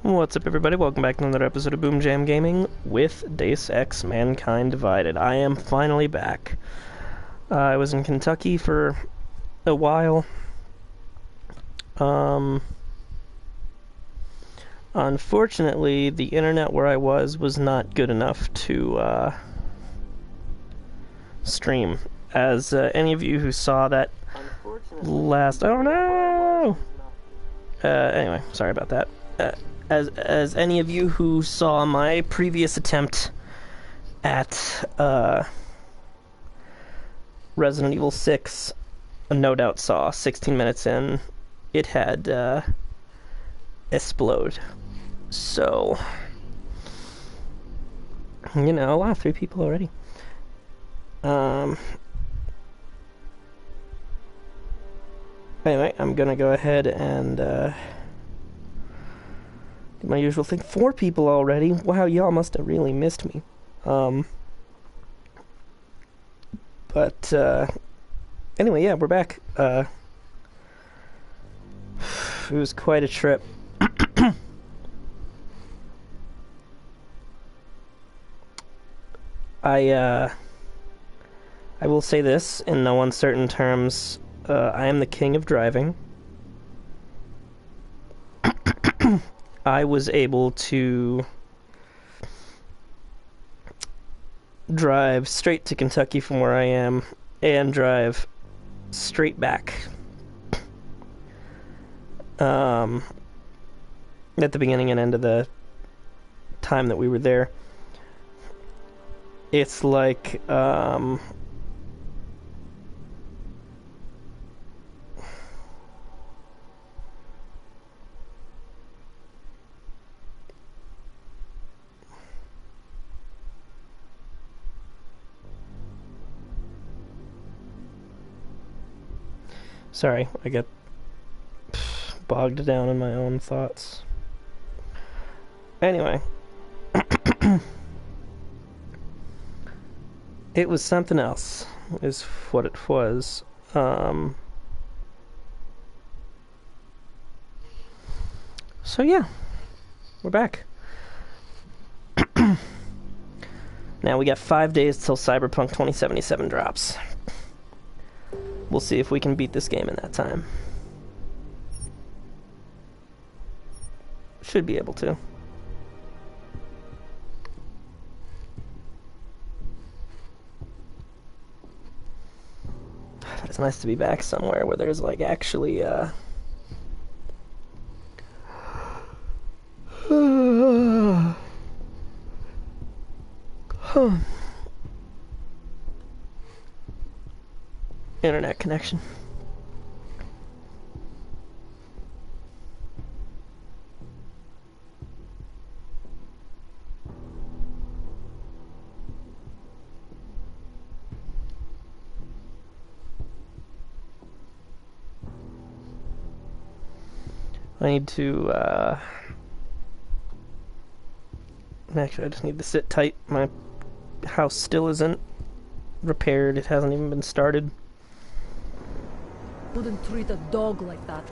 What's up, everybody? Welcome back to another episode of BoomJamGaming with Deus Ex Mankind Divided. I am finally back. I was in Kentucky for a while. Unfortunately, the internet where I was not good enough to stream. As any of you who saw that last... Oh no! Anyway, sorry about that. As any of you who saw my previous attempt at Resident Evil 6 no doubt saw, 16 minutes in, it had exploded. So, you know, wow, 3 people already. Anyway, I'm gonna go ahead and my usual thing. 4 people already. Wow, y'all must have really missed me. But anyway, yeah, we're back. It was quite a trip. I will say this in no uncertain terms. I am the king of driving. I was able to drive straight to Kentucky from where I am and drive straight back. At the beginning and end of the time that we were there. It's like, sorry, I get bogged down in my own thoughts. Anyway. It was something else, is what it was. So yeah, we're back. Now we got 5 days till Cyberpunk 2077 drops. We'll see if we can beat this game in that time. Should be able to. But it's nice to be back somewhere where there's like actually internet connection. I need to actually I just need to sit tight. My house still isn't repaired. It hasn't even been started. Wouldn't treat a dog like that.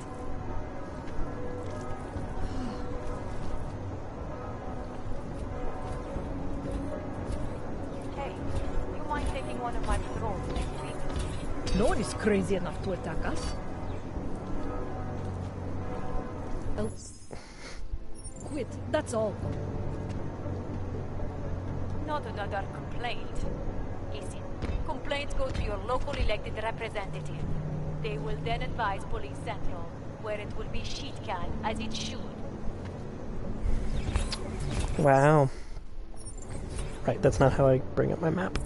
Hey, you mind taking one of my patrols next week? No one is crazy enough to attack us. Quit, that's all. Not another complaint. Listen, complaints go to your local elected representative. They will then advise Police Central, where it will be sheet can as it should. Wow. Right, that's not how I bring up my map.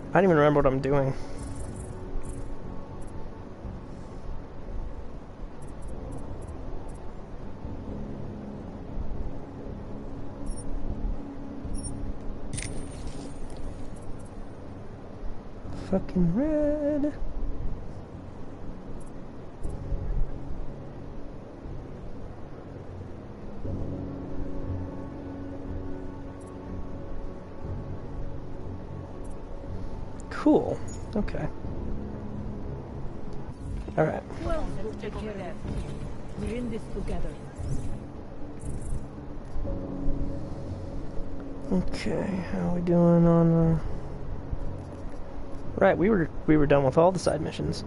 I don't even remember what I'm doing. Fucking red. Cool. Okay. Alright. Well, we'll take care of that. We're in this together. Okay, how are we doing on Right, we were done with all the side missions.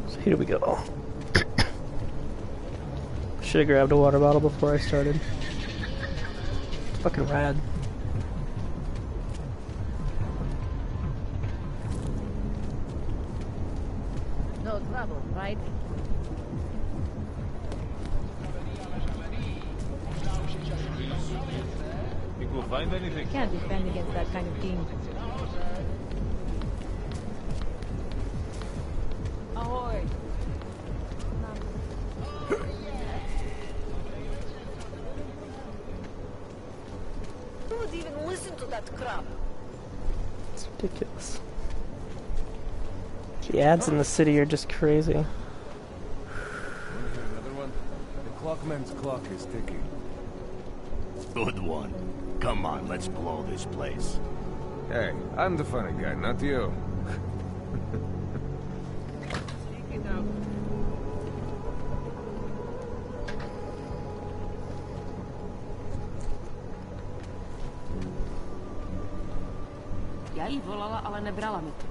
So here we go. Should have grabbed a water bottle before I started. It's fucking rad. No trouble, right? Think we'll find anything? Can't defend against that kind of thing. Ahoy! Who would even listen to that crap? It's ridiculous. The ads in the city are just crazy. Another one? The clockman's clock is ticking. Good one. Come on, let's blow this place. Hey, I'm the funny guy, not you. Ja jí volala, ale nebrala mi to.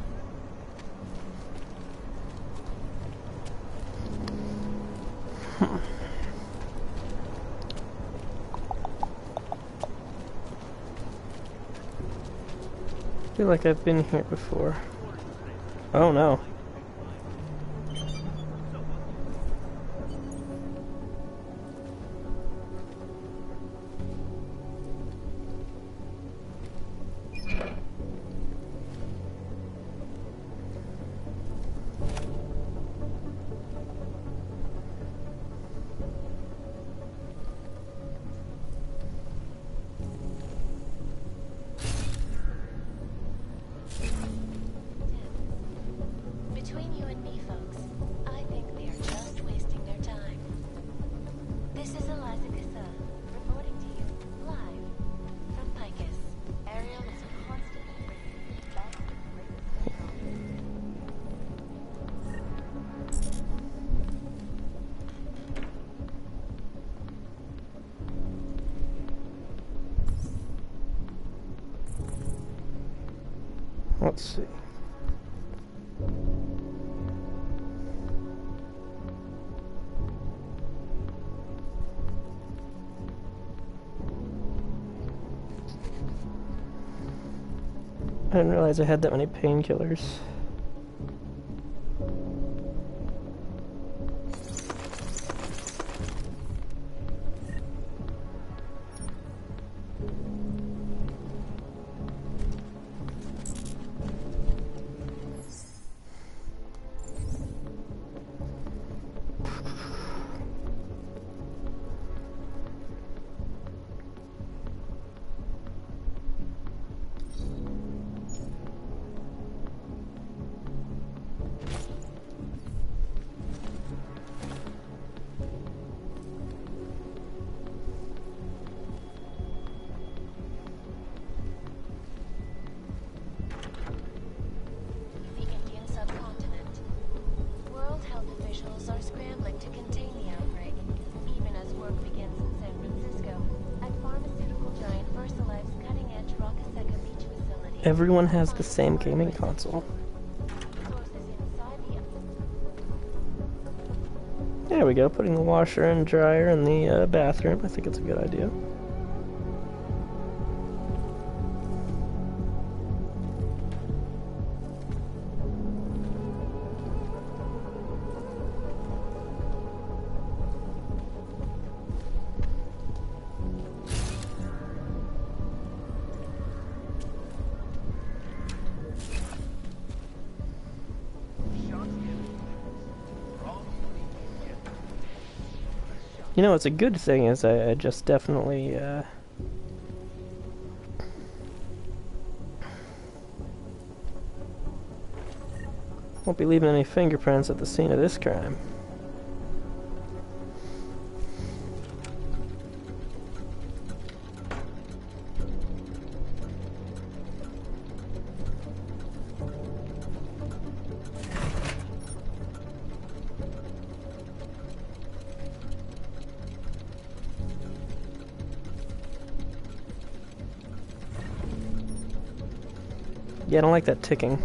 I feel like I've been here before. Oh no. Between you and me, folks, I think they are just wasting their time. This is Eliza Kassa, reporting to you live from Picus. Ariel is constantly back to the Let's see. I didn't realize I had that many painkillers. Everyone has the same gaming console. There we go, putting the washer and dryer in the bathroom. I think it's a good idea. You know, it's a good thing is I just definitely, won't be leaving any fingerprints at the scene of this crime. Yeah, I don't like that ticking.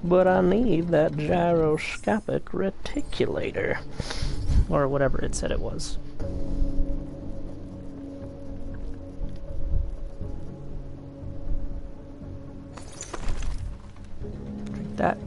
But I need that gyroscopic reticulator. Or whatever it said it was. Drink that.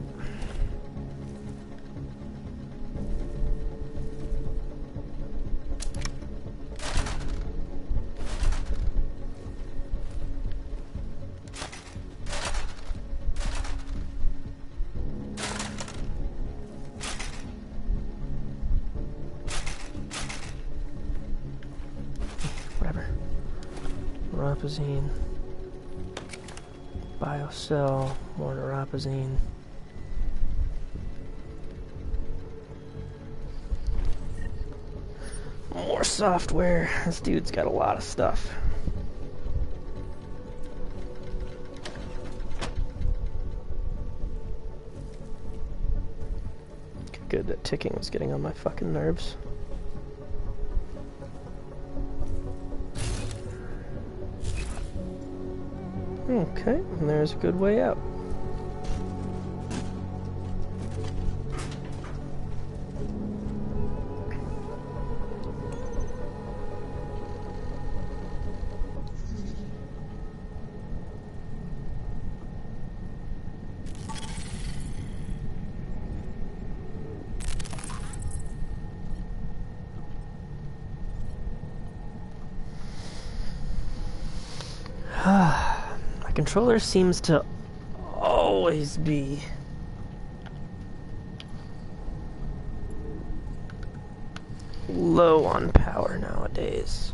Neuropazine, BioCell, more neuropazine. More software. This dude's got a lot of stuff. Good, that ticking was getting on my fucking nerves. Okay, and there's a good way out. My controller seems to always be low on power nowadays.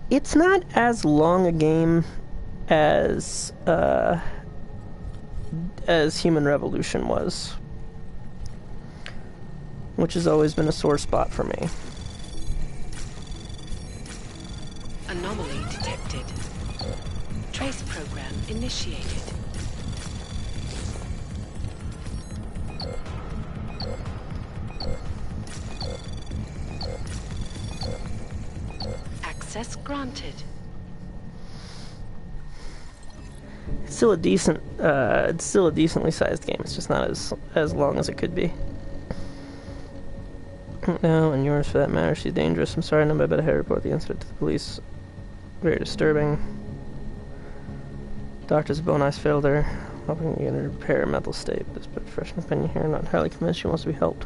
It's not as long a game as Human Revolution was, which has always been a sore spot for me. Anomaly detected. Trace program initiated. Access granted. It's still a decent, it's still a decently sized game. It's just not as long as it could be. No, and yours for that matter. She's dangerous. I'm sorry, no, but I better report the incident to the police. Very disturbing. Doctor's bone eyes failed her. Hoping you can repair her mental state. But this professional opinion here, I'm not entirely convinced she wants to be helped.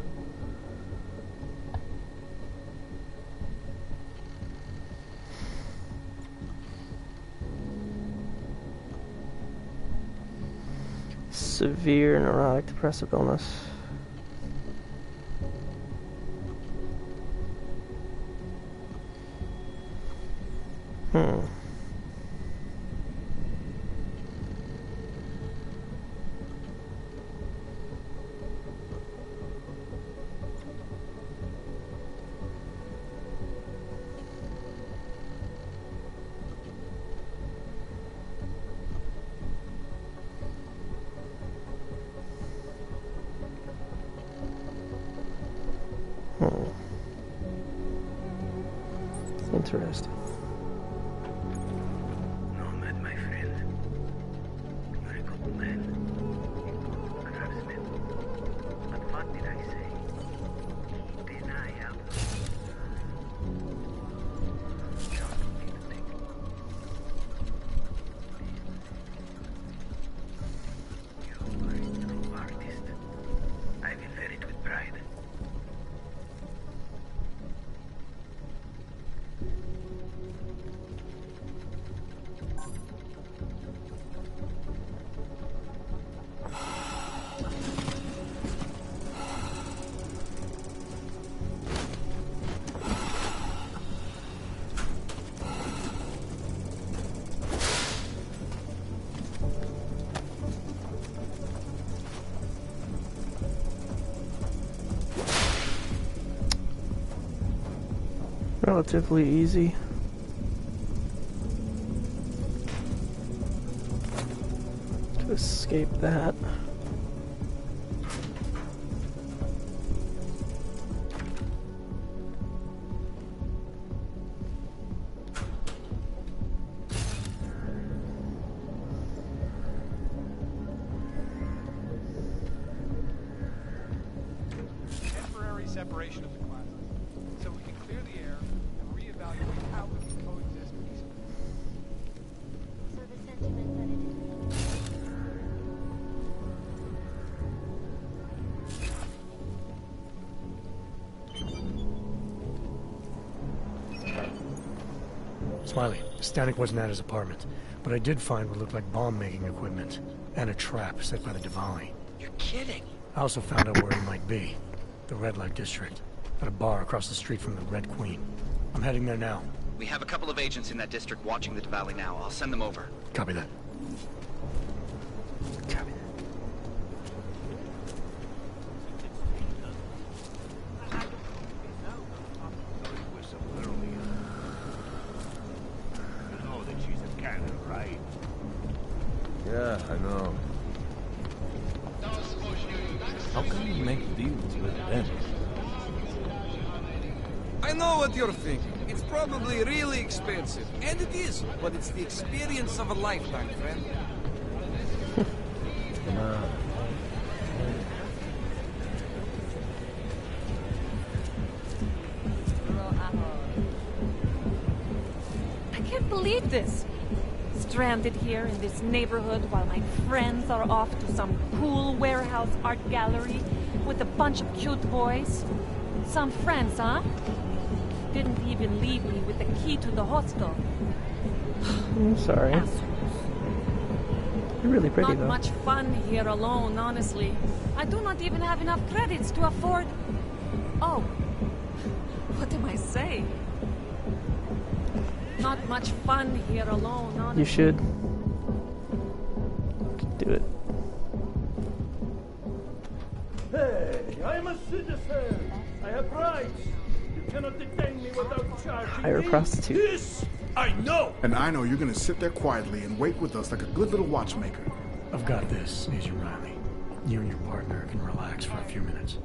Severe neurotic depressive illness. Interesting. Nomad, my friend. You're a good man. A craftsman. But what did I say? relatively easy. To escape that. Separation of the classes, so we can clear the air and reevaluate how we can coexist peacefully. So the sentiment that Smiley, Stanek wasn't at his apartment, but I did find what looked like bomb-making equipment and a trap set by the Diwali. You're kidding. I also found out where he might be. The Red Light District, at a bar across the street from the Red Queen. I'm heading there now. We have a couple of agents in that district watching the Diwali now. I'll send them over. Copy that. Copy You know that she's a cannon, right? Yeah, I know. How can you make deals with them? I know what you're thinking. It's probably really expensive. And it is, but it's the experience of a lifetime, friend. Come on. I can't believe this. Stranded here in this neighborhood while my friends are off to some cool warehouse art gallery with a bunch of cute boys. Some friends, huh? Didn't even leave me with the key to the hostel. I'm sorry. Assholes. You're really pretty Not though. much fun here alone, honestly. I do not even have enough credits to afford... Oh. What am I saying? Not much fun here alone, honestly. You should. Do it. Hey, I'm a citizen. I have rights. You cannot detain me without charging Hire a me. prostitute. This I know. And I know you're gonna sit there quietly and wait with us like a good little watchmaker. I've got this, Agent Riley. You and your partner can relax for a few minutes.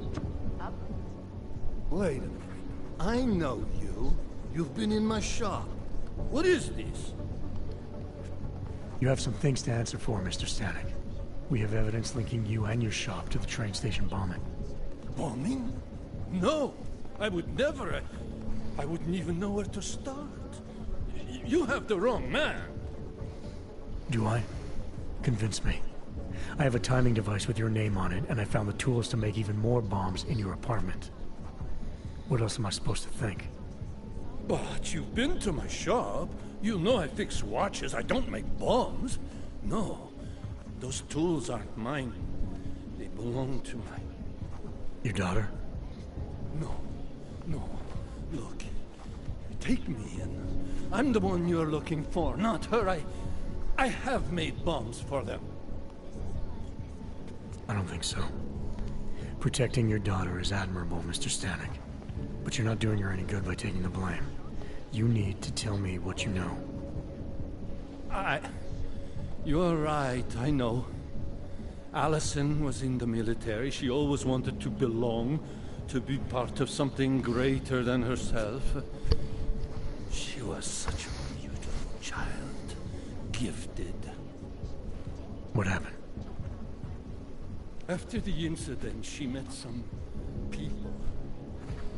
Wait a minute. I know you. You've been in my shop. What is this? You have some things to answer for, Mr. Stanek. We have evidence linking you and your shop to the train station bombing. Bombing? No, I would never. I wouldn't even know where to start. You have the wrong man. Do I? Convince me. I have a timing device with your name on it, and I found the tools to make even more bombs in your apartment. What else am I supposed to think? But you've been to my shop. You know I fix watches. I don't make bombs. No, those tools aren't mine. They belong to my... Your daughter? No, no. Look, take me in. I'm the one you're looking for, not her. I have made bombs for them. I don't think so. Protecting your daughter is admirable, Mr. Stanek. But you're not doing her any good by taking the blame. You need to tell me what you know. You're right, I know. Allison was in the military. She always wanted to belong, to be part of something greater than herself. She was such a beautiful child. Gifted. What happened? After the incident, she met some people.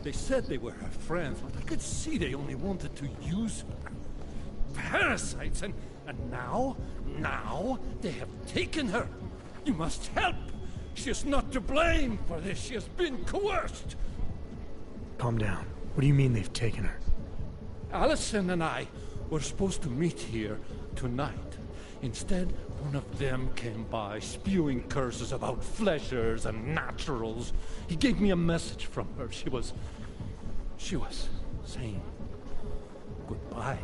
They said they were her friends, but I could see they only wanted to use her. Parasites, and now they have taken her. You must help. She is not to blame for this. She has been coerced. Calm down. What do you mean they've taken her? Allison and I were supposed to meet here tonight. Instead, one of them came by, spewing curses about fleshers and naturals. He gave me a message from her. She was saying goodbye.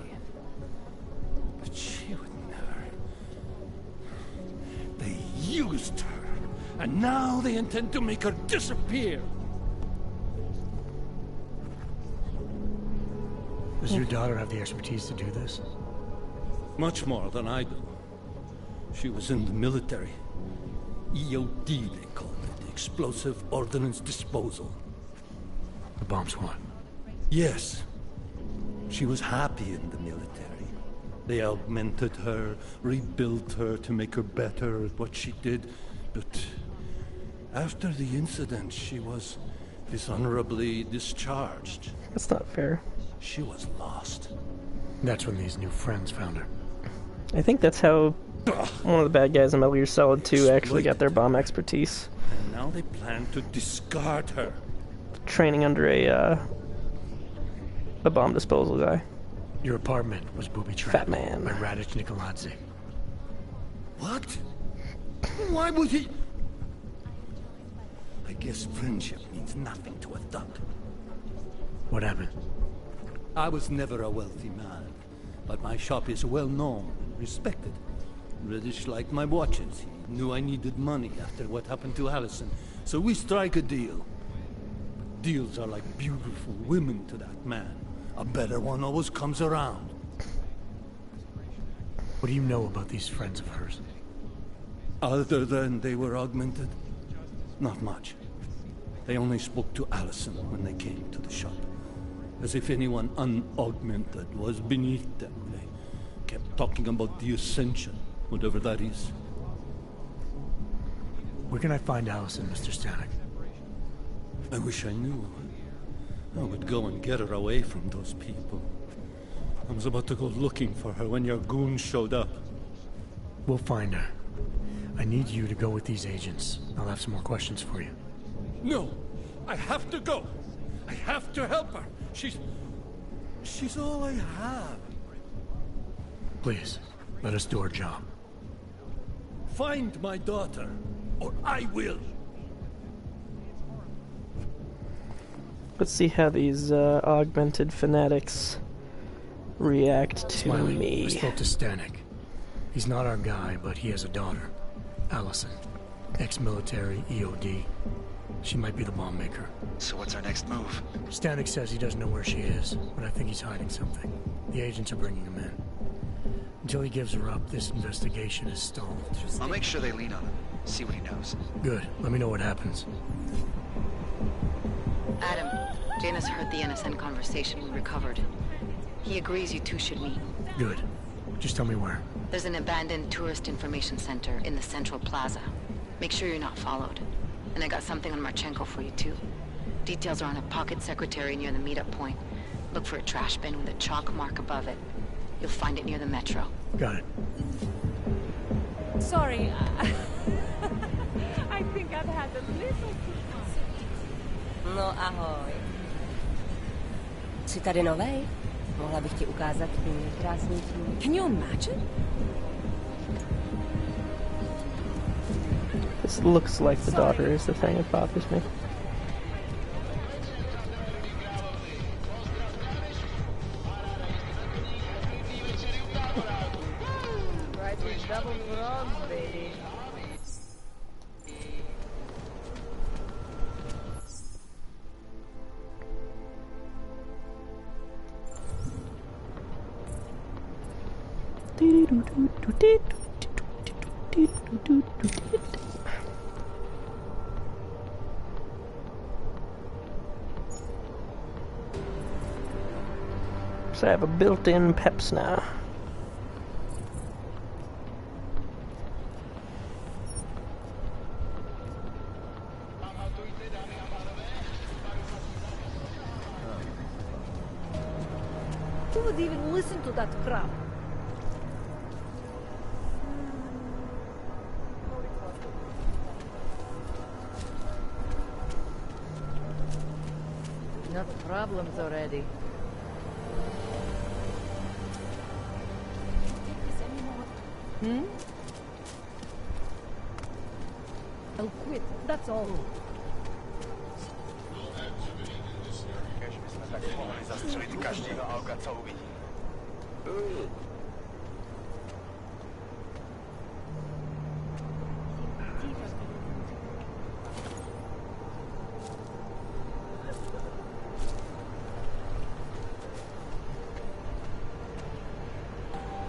But she would never. They used her, and now they intend to make her disappear. Does your daughter have the expertise to do this? Much more than I do. She was in the military. EOD, they call it. Explosive Ordnance Disposal. The bomb squad? Yes. She was happy in the military. They augmented her, rebuilt her to make her better at what she did. But after the incident, she was dishonorably discharged. That's not fair. She was lost. That's when these new friends found her. I think that's how one of the bad guys in Metal Gear Solid 2 actually got their bomb expertise. And now they plan to discard her. Training under a bomb disposal guy. Your apartment was booby-trapped Fat man. by Radic Nikoladze. What? Why would he? I guess friendship means nothing to a thug. What happened? I was never a wealthy man, but my shop is well known and respected. Reddish liked my watches. He knew I needed money after what happened to Allison, so we strike a deal. But deals are like beautiful women to that man. A better one always comes around. What do you know about these friends of hers? Other than they were augmented? Not much. They only spoke to Allison when they came to the shop. As if anyone unaugmented was beneath them. They kept talking about the Ascension, whatever that is. Where can I find Allison, Mr. Stanek? I wish I knew. I would go and get her away from those people. I was about to go looking for her when your goons showed up. We'll find her. I need you to go with these agents. I'll have some more questions for you. No! I have to go! I have to help her! She's all I have. Please, let us do our job. Find my daughter, or I will! Let's see how these augmented fanatics react to Smiley, me. I spoke to Stanek. He's not our guy, but he has a daughter, Allison. Ex-military, EOD. She might be the bomb maker. So what's our next move? Stanek says he doesn't know where she is, but I think he's hiding something. The agents are bringing him in. Until he gives her up, this investigation is stalled. I'll make sure they lean on him. See what he knows. Good. Let me know what happens. Adam, Janus heard the NSN conversation we recovered. He agrees you two should meet. Good. Just tell me where. There's an abandoned tourist information center in the central plaza. Make sure you're not followed. And I got something on Marchenko for you too. Details are on a pocket secretary near the meetup point. Look for a trash bin with a chalk mark above it. You'll find it near the metro. Got it. Sorry, I think I've had a little too much. No ahoj. Jsi tady novej? Mohla bych ti ukázat tvůj krásný tím. Can you imagine? This looks like the daughter is the thing that bothers me. Right with double frogs, baby. So I have a built-in peps now. Who would even listen to that crap? Enough problems already. Hmm? I'll quit, that's all.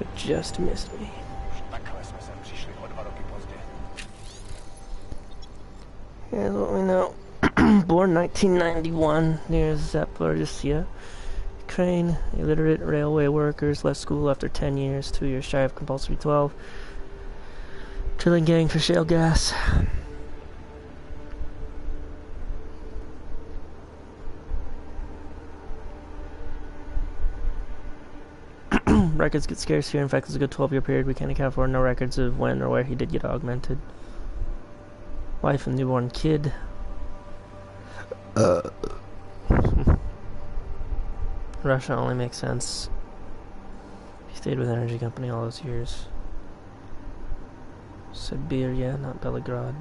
but just missed me. Here's what we know. Born 1991 near Zaporizhzhia, Ukraine. Illiterate railway workers, left school after 10 years, 2 years shy of compulsory 12. Drilling gang for shale gas. Records get scarce here. In fact, there's a good 12-year period we can't account for. No records of when or where he did get augmented. Wife and newborn kid. Russia only makes sense. He stayed with energy company all those years. Siberia, not Belgrade.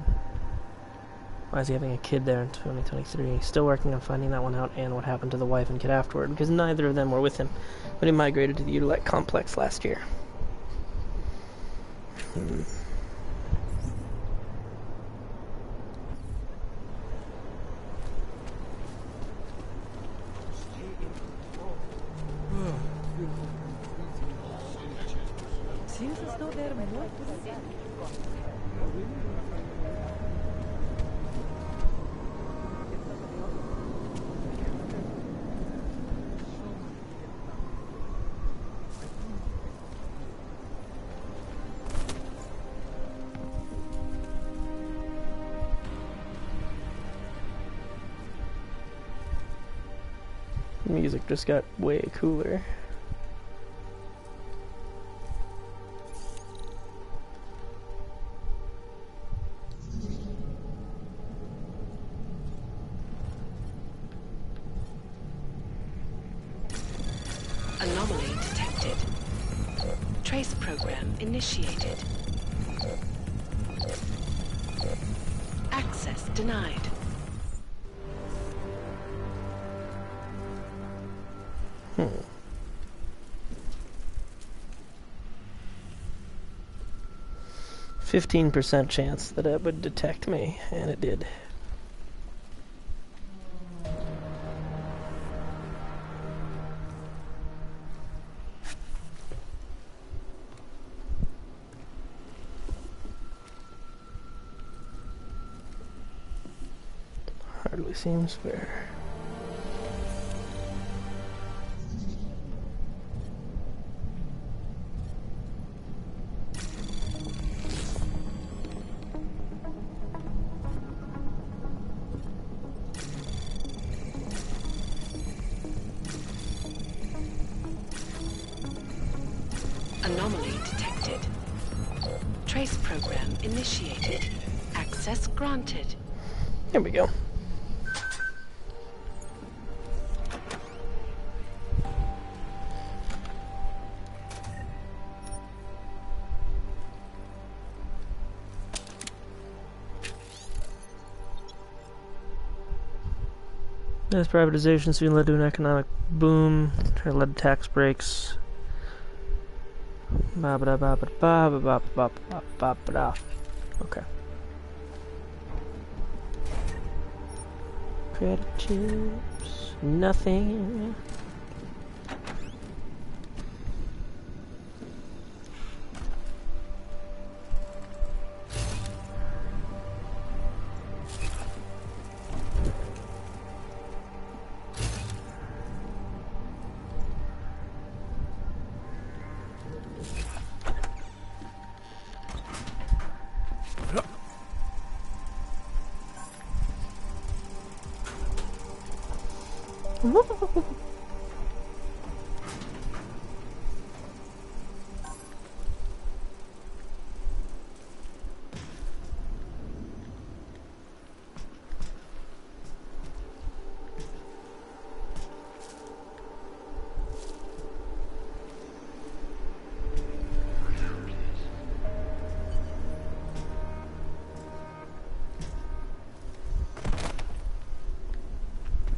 Why is he having a kid there in 2023? Still working on finding that one out and what happened to the wife and kid afterward, because neither of them were with him when he migrated to the Utilite complex last year. Seems as though they're more Music just got way cooler. Anomaly detected. Trace program initiated. Access denied. Hmm. 15% chance that it would detect me, and it did. Hardly seems fair. Anomaly detected. Trace program initiated. Access granted. Here we go. As privatization soon led to an economic boom, led to tax breaks. Okay. Credit chips, nothing.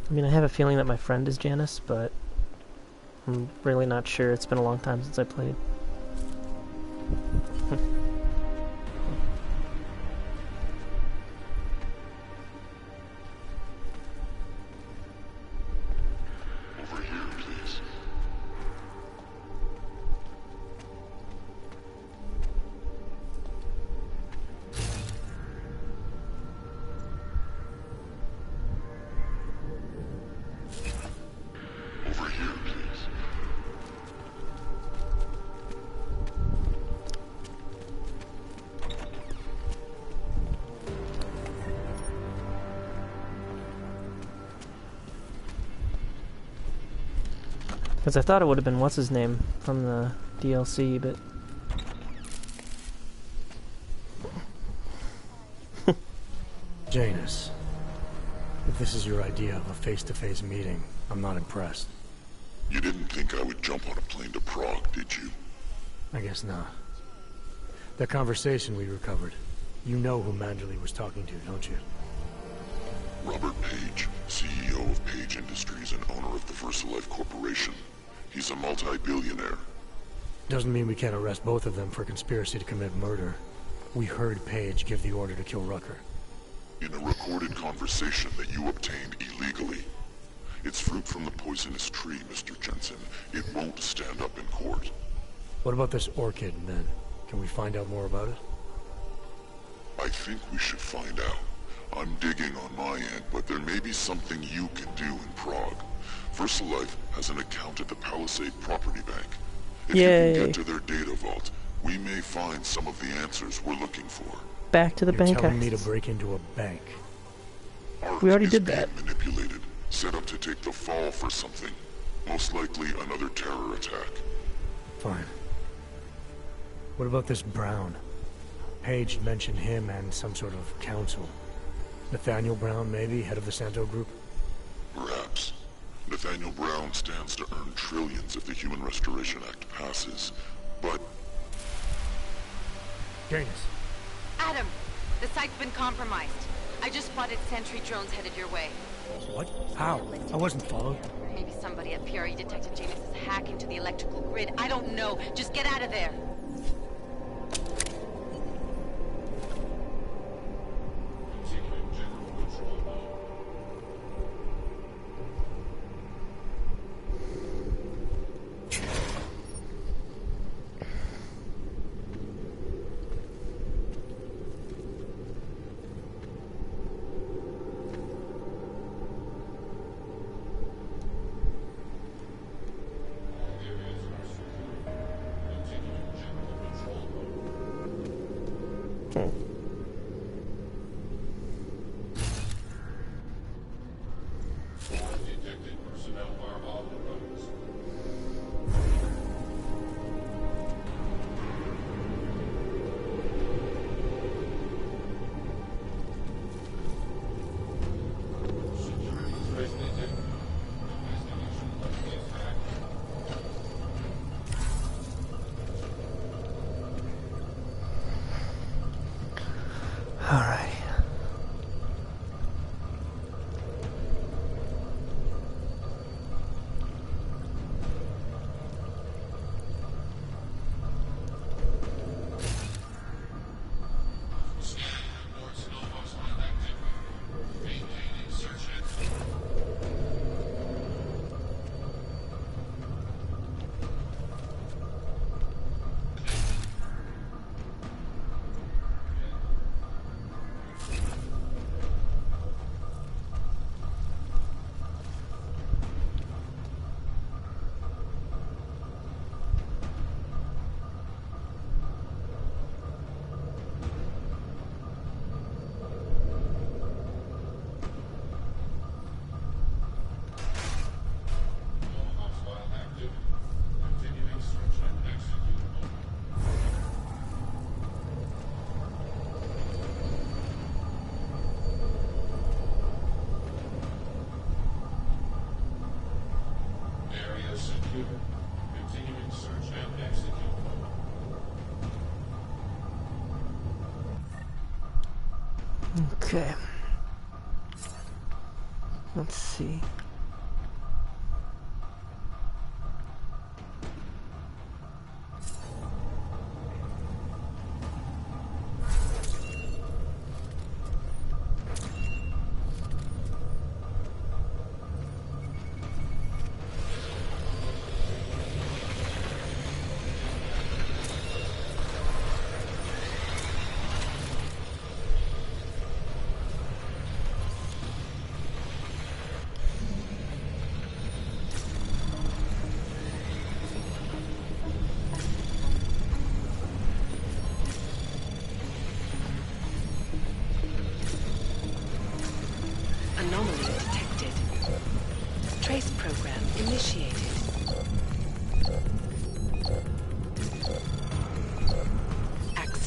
I mean, I have a feeling that my friend is Janice, but I'm really not sure. It's been a long time since I played. Over here, please. Because I thought it would have been what's his name from the DLC, but Janus, if this is your idea of a face-to-face meeting, I'm not impressed. You didn't think I would jump on a plane to Prague, did you? I guess not. That conversation we recovered, you know who Manderley was talking to, don't you? Robert Page, CEO of Page Industries and owner of the VersaLife Corporation. He's a multi-billionaire. Doesn't mean we can't arrest both of them for conspiracy to commit murder. We heard Page give the order to kill Rucker. In a recorded conversation that you obtained illegally. It's fruit from the poisonous tree, Mr. Jensen. It won't stand up in court. What about this orchid, then? Can we find out more about it? I think we should find out. I'm digging on my end, but there may be something you can do in Prague. VersaLife has an account at the Palisade Property Bank. If you can get to their data vault, we may find some of the answers we're looking for. Back to the bank. You're telling me to break into a bank? We already did that. Manipulated, set up to take the fall for something. Most likely another terror attack. Fine. What about this Brown? Page mentioned him and some sort of council. Nathaniel Brown, maybe, head of the Santo Group? Perhaps. Nathaniel Brown stands to earn trillions if the Human Restoration Act passes, but... Janus. Adam, the site's been compromised. I just spotted sentry drones headed your way. What? How? I wasn't followed. Maybe somebody at PRE detected Janus's hack into the electrical grid. I don't know. Just get out of there. Alright. Okay. Let's see.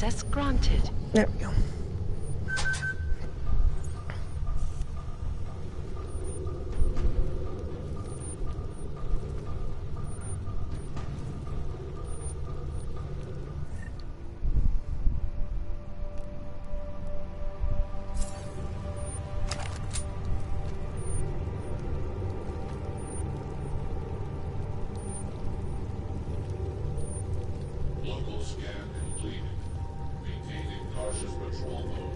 Access granted. There we go. Local scan completed. Maintaining cautious patrol mode.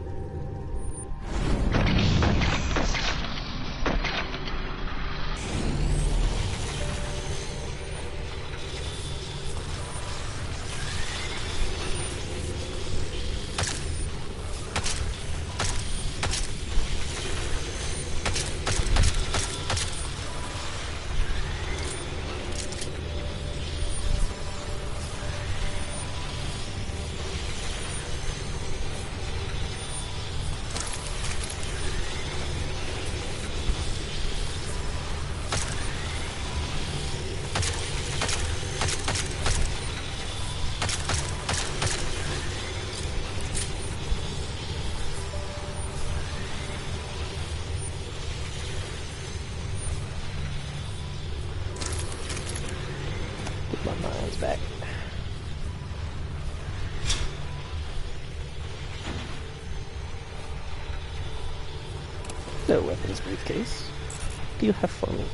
Get my minds back. No weapons briefcase. Do you have for me?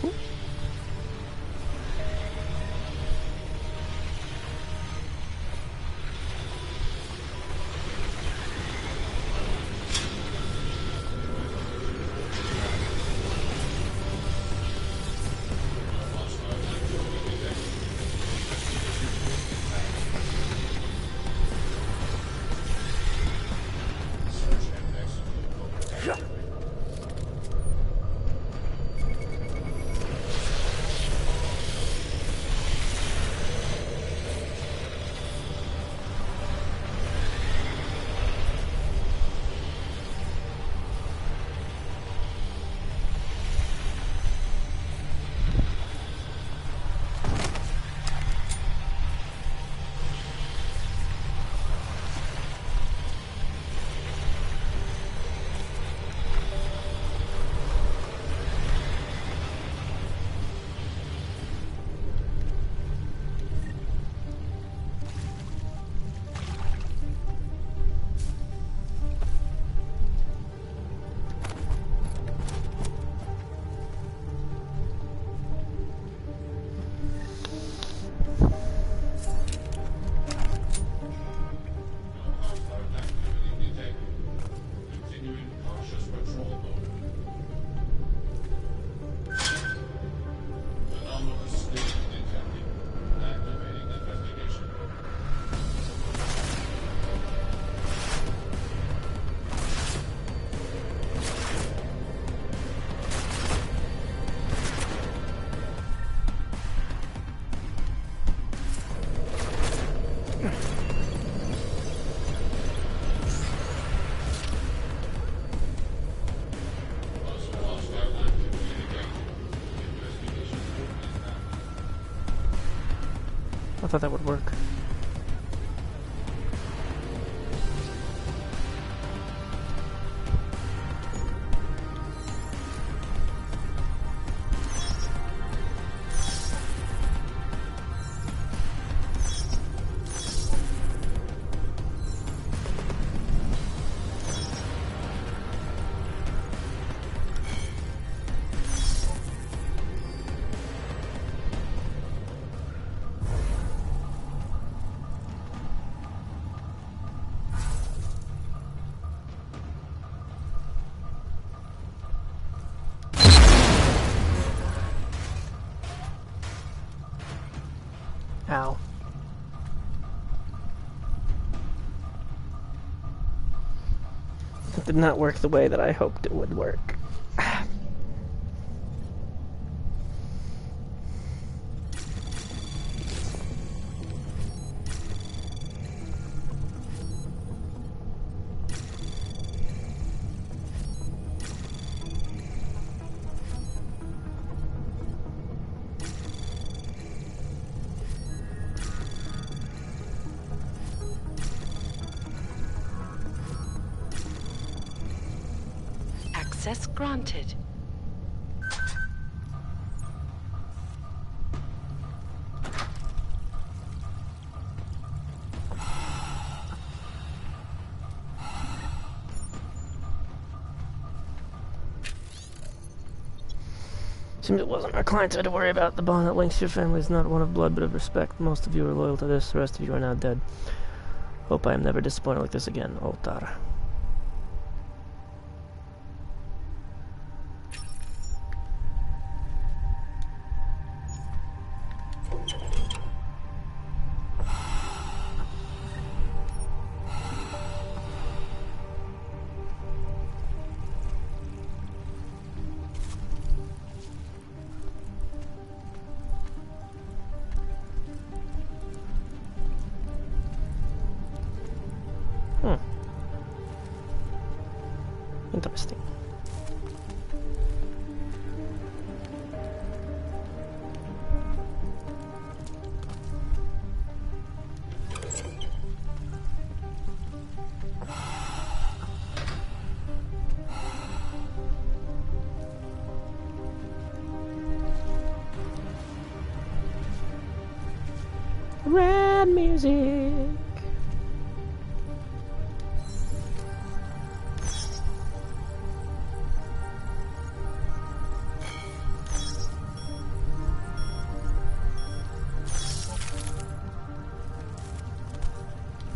I thought that would work. Ow. It did not work the way that I hoped it would work. Access granted. Seems it wasn't our clients had to worry about. The bond that links your family is not one of blood but of respect. Most of you are loyal to this, the rest of you are now dead. Hope I am never disappointed like this again, Altar. Interesting. Rad music.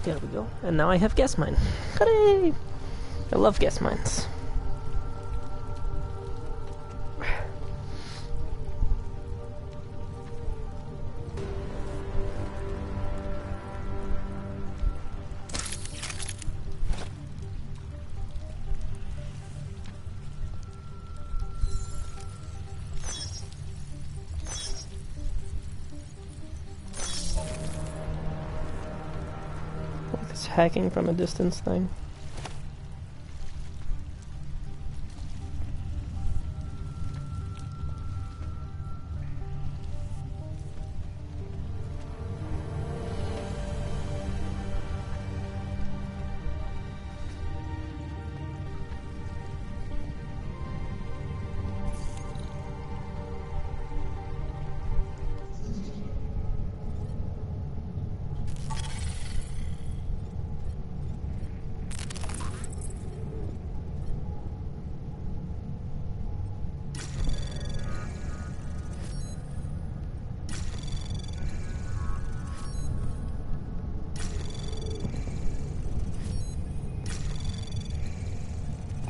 There we go. And now I have gas mine. Hooray! I love gas mines. Hacking from a distance thing.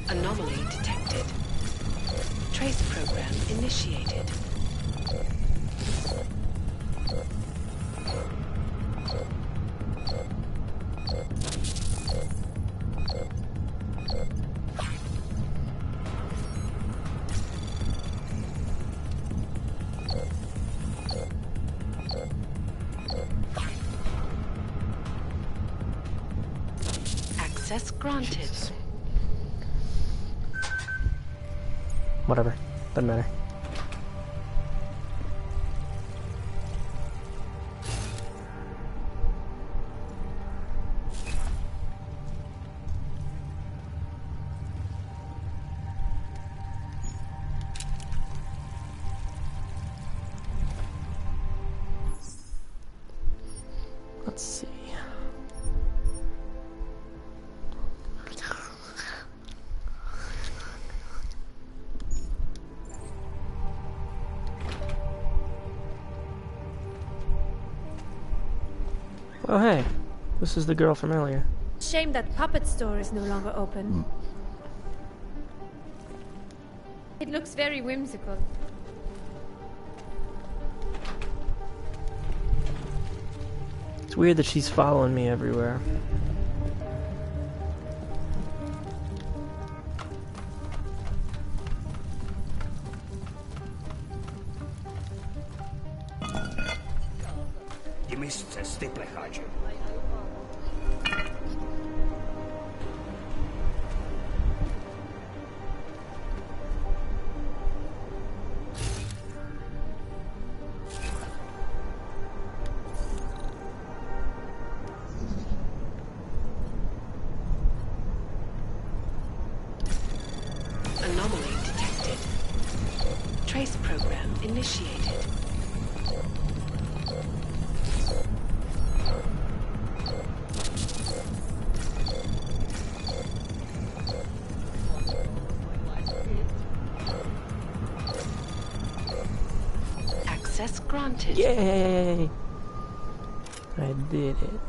Anomaly detected. Trace program initiated. Access granted. Jesus. Whatever. Doesn't matter. Let's see. Oh hey, this is the girl from earlier. Shame that puppet store is no longer open. It looks very whimsical. It's weird that she's following me everywhere. Anomaly initiated. Access granted. Yay! I did it.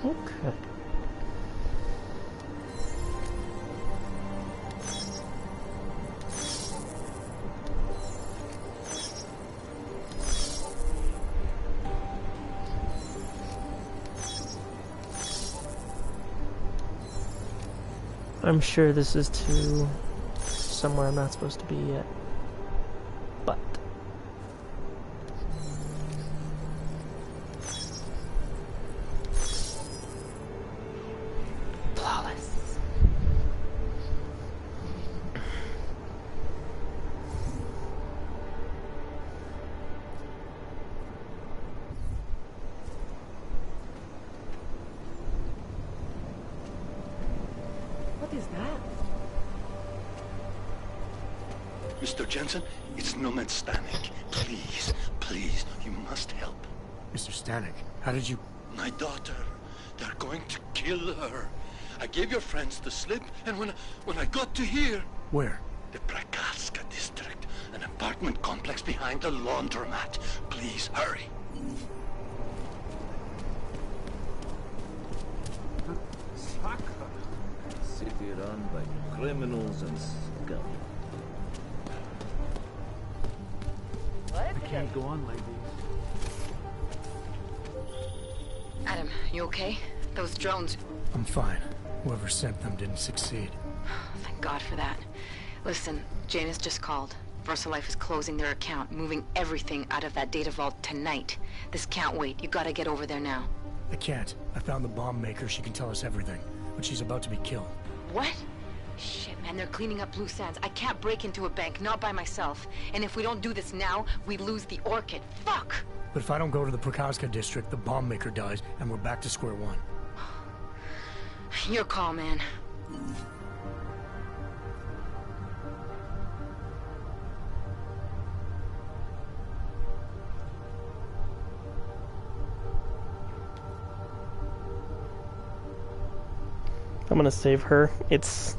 Okay. I'm sure this is to somewhere I'm not supposed to be yet. But flawless. What is that? Mr. Jensen, it's Nomad Stanek. Please, please, you must help. Mr. Stanek, how did you... My daughter, they're going to kill her. I gave your friends the slip, and when I got to here... Where? The Prakaska district, an apartment complex behind the laundromat. Please, hurry. City run by criminals and scum. What? Can't go on like this. Adam, you okay? Those drones... I'm fine. Whoever sent them didn't succeed. Thank God for that. Listen, Janus just called. VersaLife is closing their account, moving everything out of that data vault tonight. This can't wait. You gotta get over there now. I can't. I found the bomb maker. She can tell us everything. But she's about to be killed. What? Shit, man, they're cleaning up loose ends. I can't break into a bank, not by myself. And if we don't do this now, we lose the Orchid. Fuck! But if I don't go to the Prakaska district, the bomb maker dies, and we're back to square one. Your call, man. I'm gonna save her. It's...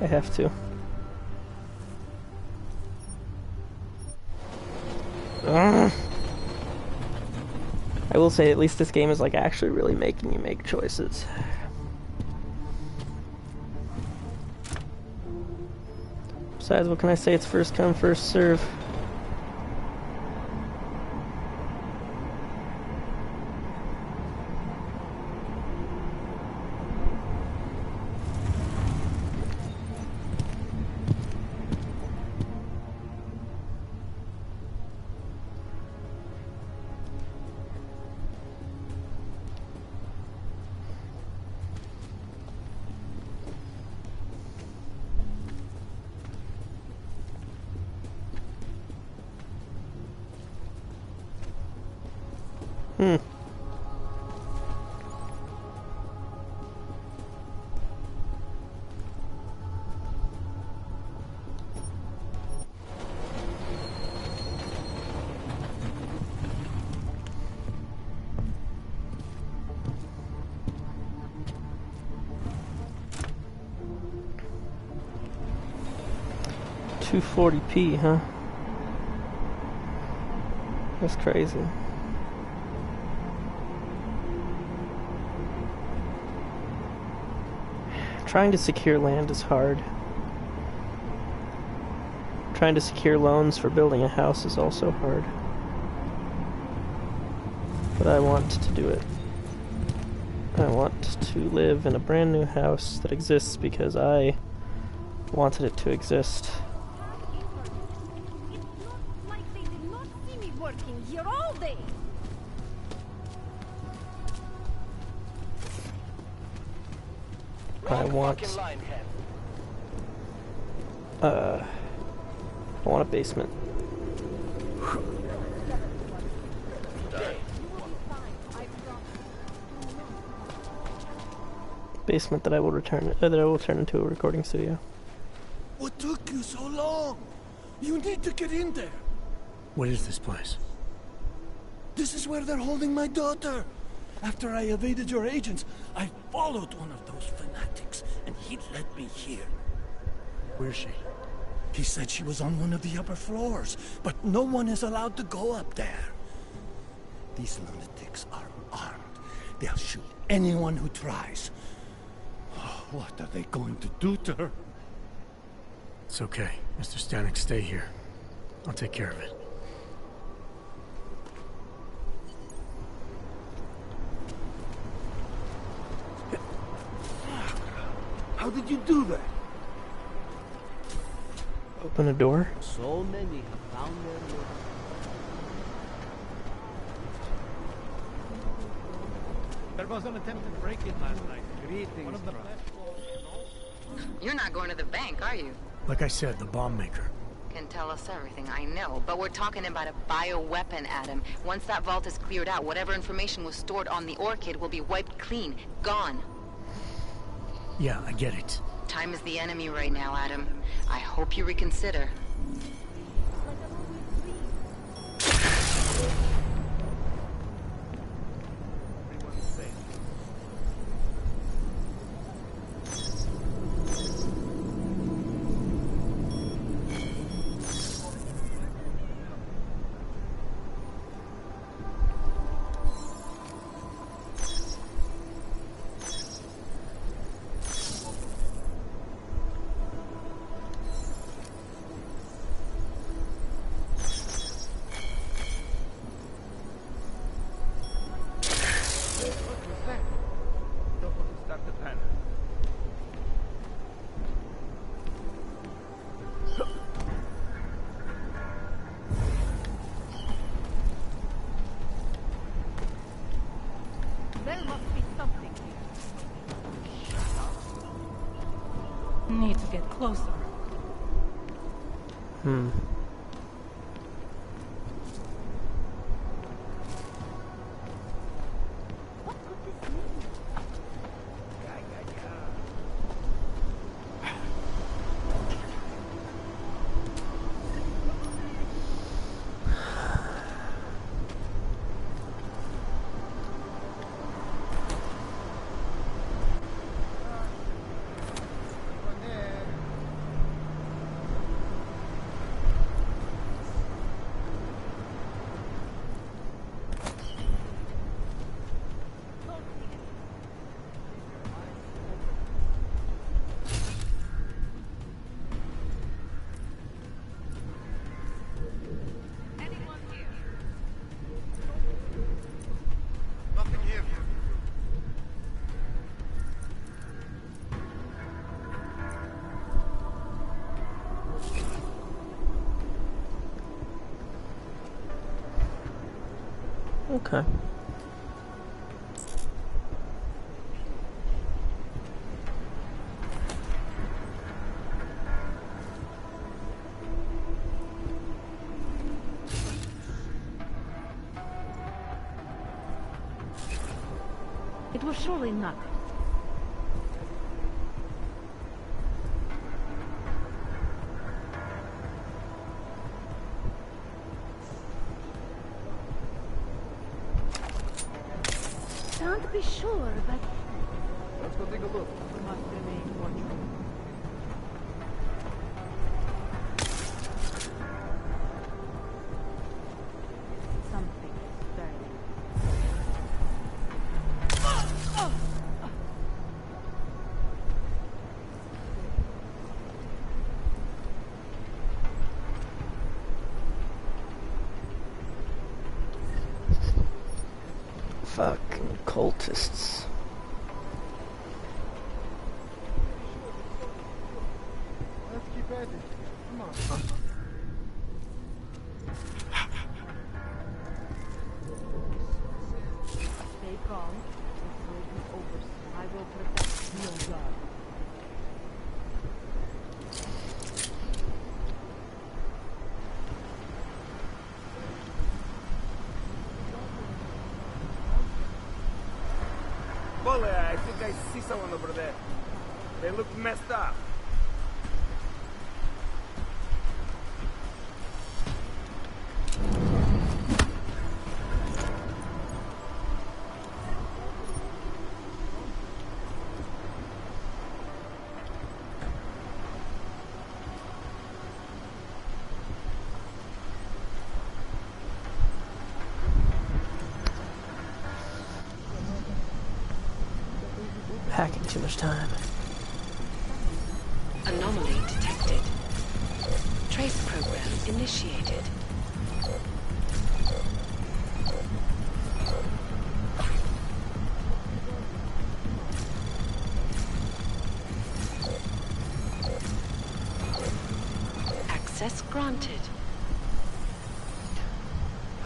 I have to. Ugh. I will say, at least this game is like actually really making you make choices. Besides, what can I say? It's first come, first serve. Hmm. $240p, huh? That's crazy. Trying to secure land is hard. trying to secure loans for building a house is also hard. But I want to do it. I want to live in a brand new house that exists because I wanted it to exist. Like they did not see me working here all day. I want a basement. Basement that I will turn into a recording studio. What took you so long? You need to get in there. What is this place? This is where they're holding my daughter. After I evaded your agents, I followed one of those fanatics, and he led me here. Where's she? He said she was on one of the upper floors, but no one is allowed to go up there. These lunatics are armed. They'll shoot anyone who tries. Oh, what are they going to do to her? It's okay. Mr. Stanek, stay here. I'll take care of it. How did you do that? Open a door. So many have found their way. There was an attempted break-in last night. Greetings, One of the You're not going to the bank, are you? Like I said, the bomb maker. Can tell us everything, I know. But we're talking about a bioweapon, Adam. Once that vault is cleared out, whatever information was stored on the Orchid will be wiped clean. Gone. Yeah, I get it. Time is the enemy right now, Adam. I hope you reconsider. There must be something here. Need to get closer. What could this mean? Okay. It was surely nothing. Can't be sure, but Let's go take a look. must remain watchful. Something is burning. Fucking cultists. Let's keep at it. Come on. Stay calm. This will be over. I will protect your God. Bully, I think I see someone over there. They look messed up. Hacking too much time. Anomaly detected. Trace program initiated. Access granted.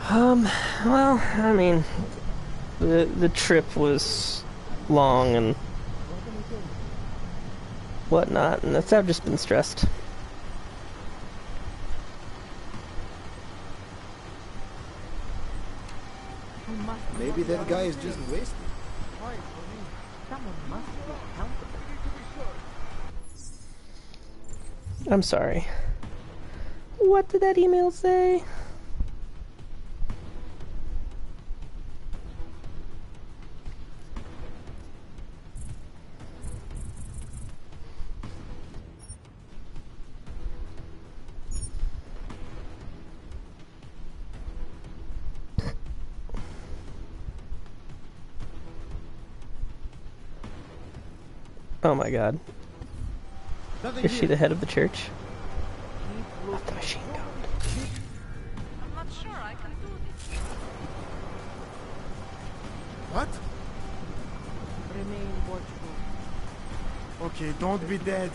Well, I mean, the trip was long and whatnot, and I've just been stressed. Maybe that guy is just wasted. Someone must be accountable. I'm sorry. What did that email say? Oh my god. Is she the head of the church? Not the machine gun. I'm not sure I can do this. What? Remain watchful. Okay, don't be dead.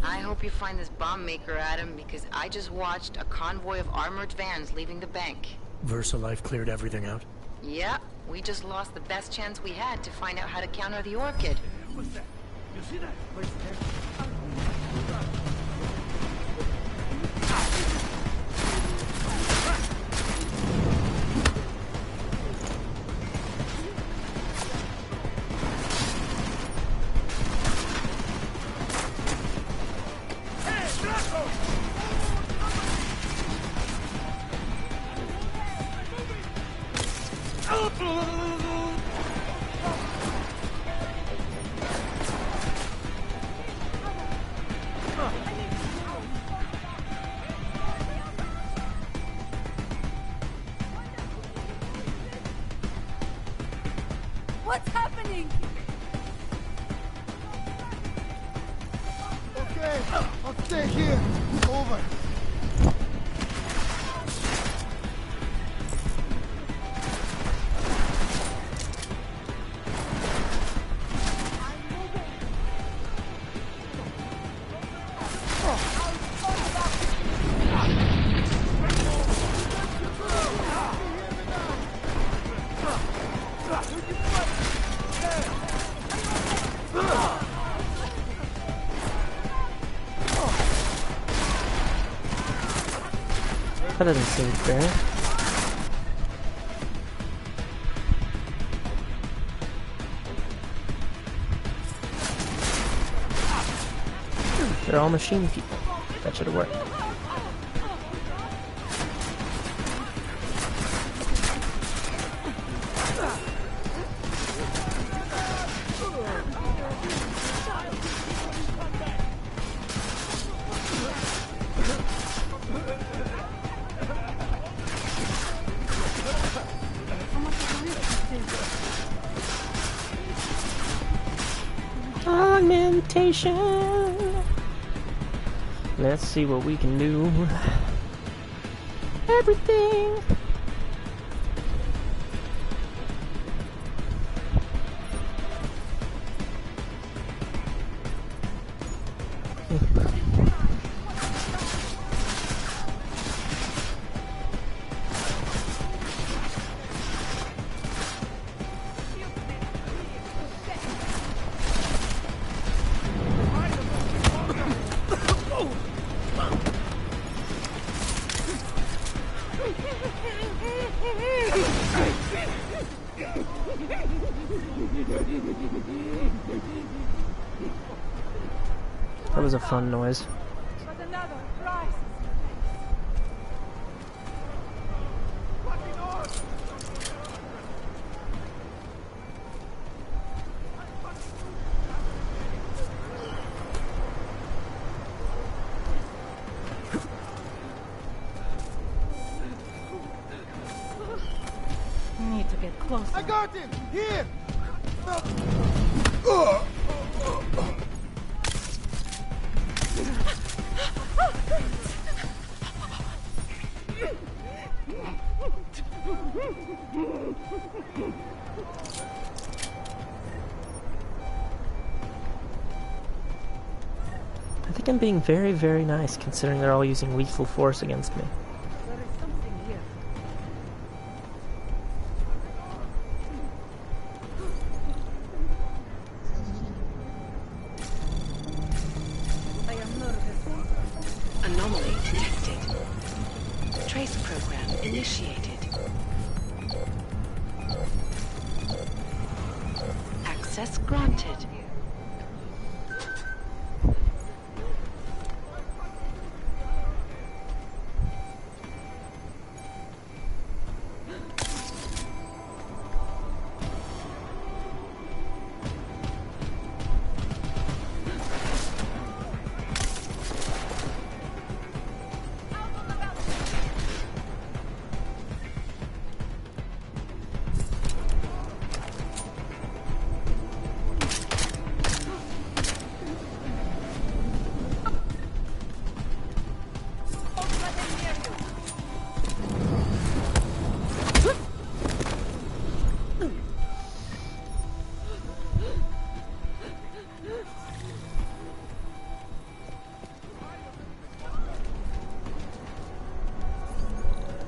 I hope you find this bomb maker, Adam, because I just watched a convoy of armored vans leaving the bank. VersaLife cleared everything out? Yeah, we just lost the best chance we had to find out how to counter the Orchid. What's that? You see that? Where's there? What's happening? Okay, I'll stay here. Over. That doesn't seem fair. They're all machine people. That should have worked. Augmentation. Let's see what we can do. Everything. That was a fun noise. But another crisis. Need to get closer. I got him! Here! I think I'm being very, very nice considering they're all using lethal force against me. There is something here. I am nervous. Anomaly detected. Trace program initiated. Access granted.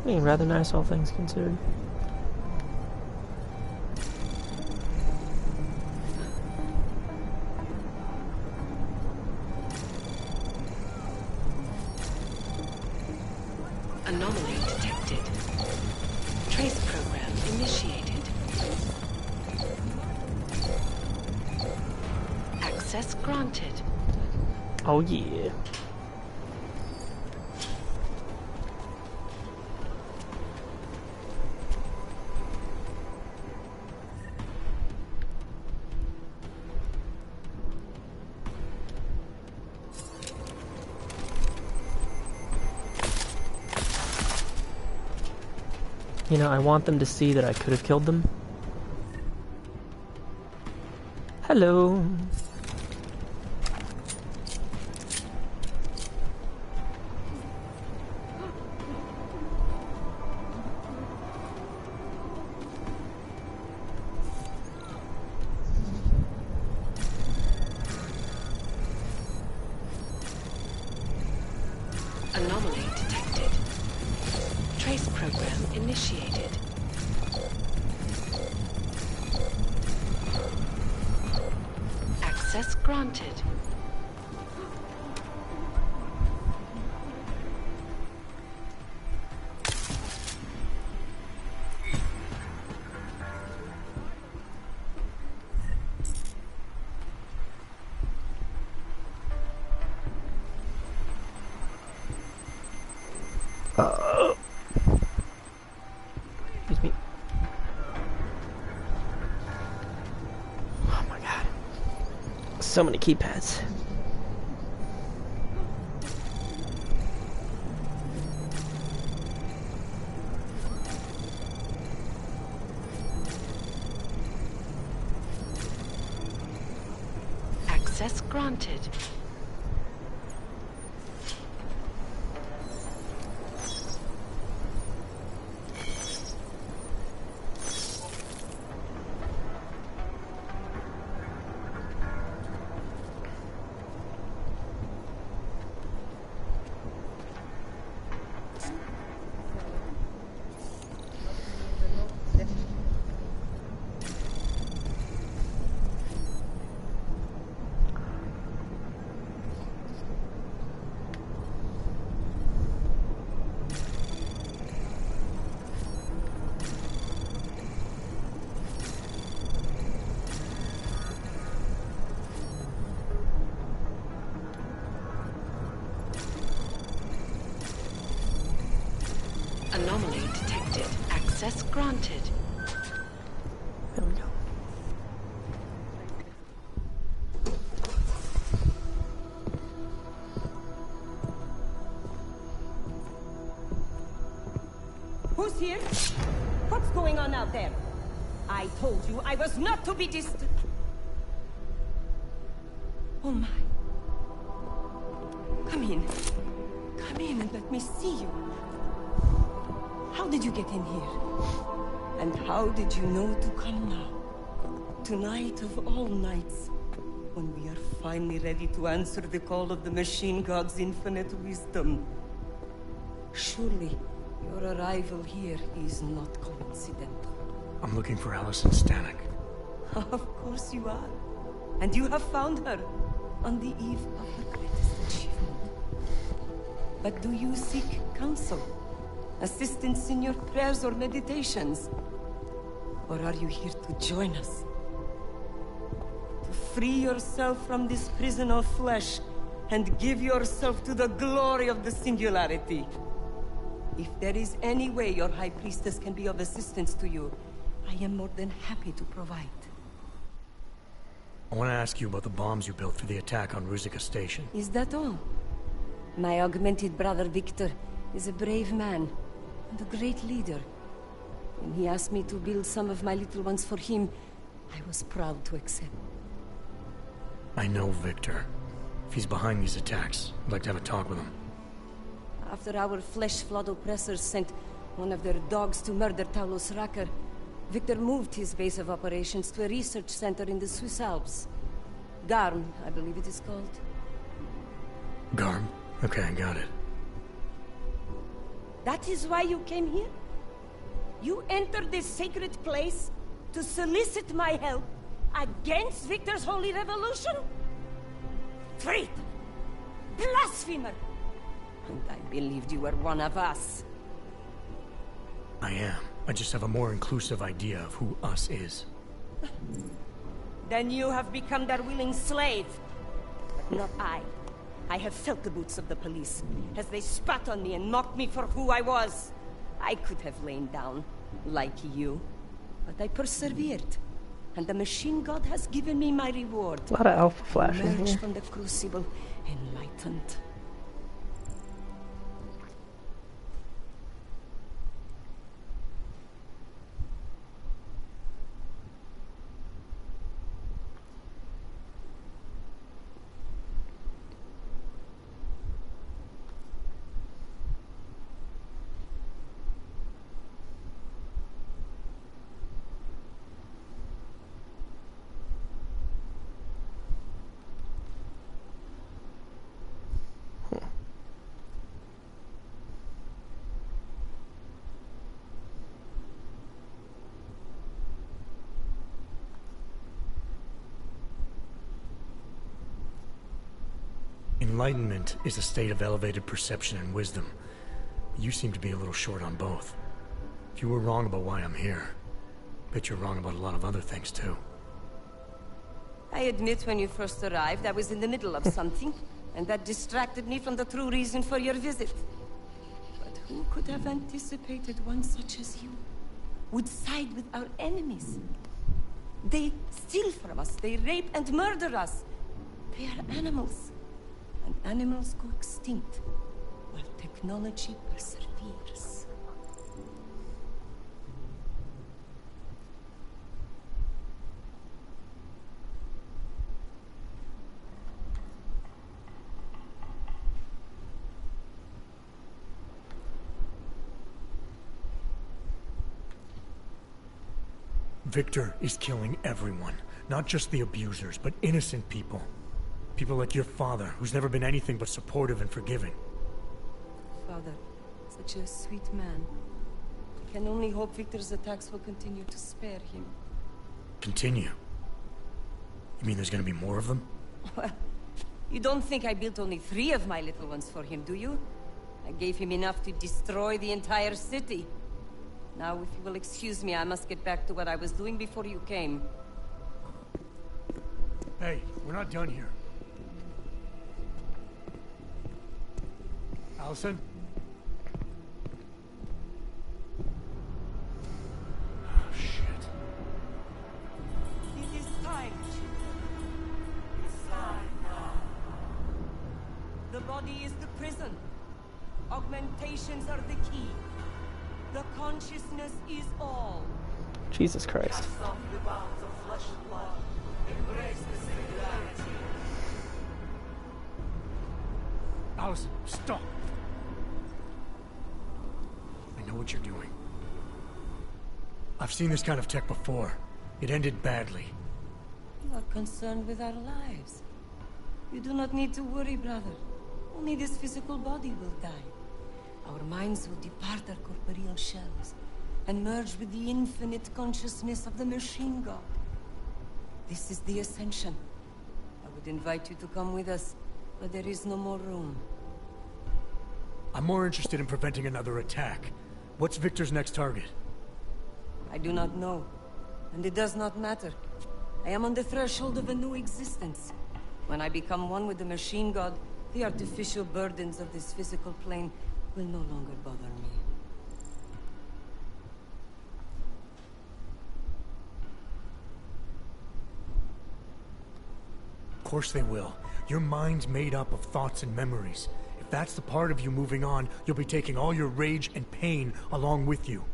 I mean, rather nice, all things considered. Anomaly detected. Trace program initiated. Access granted. Oh yeah. You know, I want them to see that I could have killed them. Hello. Anomaly detected. Trace program initiated. Access granted. Excuse me. Oh my god. So many keypads. Access granted. Anomaly detected. Access granted. There we go. Who's here? What's going on out there? I told you I was not to be distant. Oh my. Come in. Come in and let me see you. How did you get in here? And how did you know to come now? Tonight of all nights, when we are finally ready to answer the call of the Machine God's infinite wisdom. Surely, your arrival here is not coincidental. I'm looking for Allison Stanek. Of course you are. And you have found her on the eve of her greatest achievement. But do you seek counsel? Assistance in your prayers or meditations? Or are you here to join us? To free yourself from this prison of flesh and give yourself to the glory of the singularity. If there is any way your High Priestess can be of assistance to you, I am more than happy to provide. I want to ask you about the bombs you built for the attack on Ruzicka Station. Is that all? My augmented brother Victor is a brave man and a great leader. When he asked me to build some of my little ones for him, I was proud to accept. I know Victor. If he's behind these attacks, I'd like to have a talk with him. After our flesh-flood oppressors sent one of their dogs to murder Talos Racker, Victor moved his base of operations to a research center in the Swiss Alps. Garm, I believe it is called. Garm? Okay, I got it. That is why you came here? You entered this sacred place to solicit my help against Victor's holy revolution? Traitor! Blasphemer! And I believed you were one of us. I am. I just have a more inclusive idea of who us is. Then you have become their willing slave. But not I. I have felt the boots of the police, as they spat on me and mocked me for who I was. I could have lain down, like you. But I persevered. And the Machine God has given me my reward. A lot of alpha flashes Emerged here. from the crucible, enlightened. Enlightenment is a state of elevated perception and wisdom. You seem to be a little short on both. If you were wrong about why I'm here, I bet you're wrong about a lot of other things too. I admit when you first arrived, I was in the middle of something, and that distracted me from the true reason for your visit. But Who could have anticipated one such as you would side with our enemies? They steal from us, they rape and murder us. They are animals, and animals go extinct while technology perseveres. Victor is killing everyone. Not just the abusers, but innocent people. People like your father, who's never been anything but supportive and forgiving. Father, such a sweet man. I can only hope Victor's attacks will continue to spare him. Continue? You mean there's gonna be more of them? Well, you don't think I built only 3 of my little ones for him, do you? I gave him enough to destroy the entire city. Now, if you will excuse me, I must get back to what I was doing before you came. Hey, we're not done here. Allison? Oh, shit. It is time, children. It's time now. The body is the prison. Augmentations are the key. The consciousness is all. Jesus Christ. Cast off the bounds of flesh and blood. Embrace the singularity. Allison, stop! I know what you're doing. I've seen this kind of tech before. It ended badly. You are concerned with our lives. You do not need to worry, brother. Only this physical body will die. Our minds will depart our corporeal shells and merge with the infinite consciousness of the machine god. This is the ascension. I would invite you to come with us, but there is no more room. I'm more interested in preventing another attack. What's Victor's next target? I do not know, and it does not matter. I am on the threshold of a new existence. When I become one with the machine god, the artificial burdens of this physical plane will no longer bother me. Of course they will. Your mind's made up of thoughts and memories. If that's the part of you moving on, you'll be taking all your rage and pain along with you.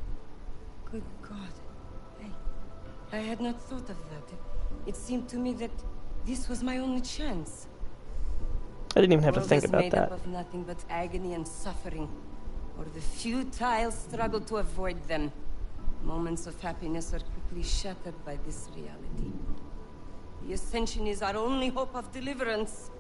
Good God. I had not thought of that. It seemed to me that this was my only chance. I didn't even have to think about made that. Up of nothing but agony and suffering, or the futile struggle to avoid them. Moments of happiness are quickly shattered by this reality. The Ascension is our only hope of deliverance.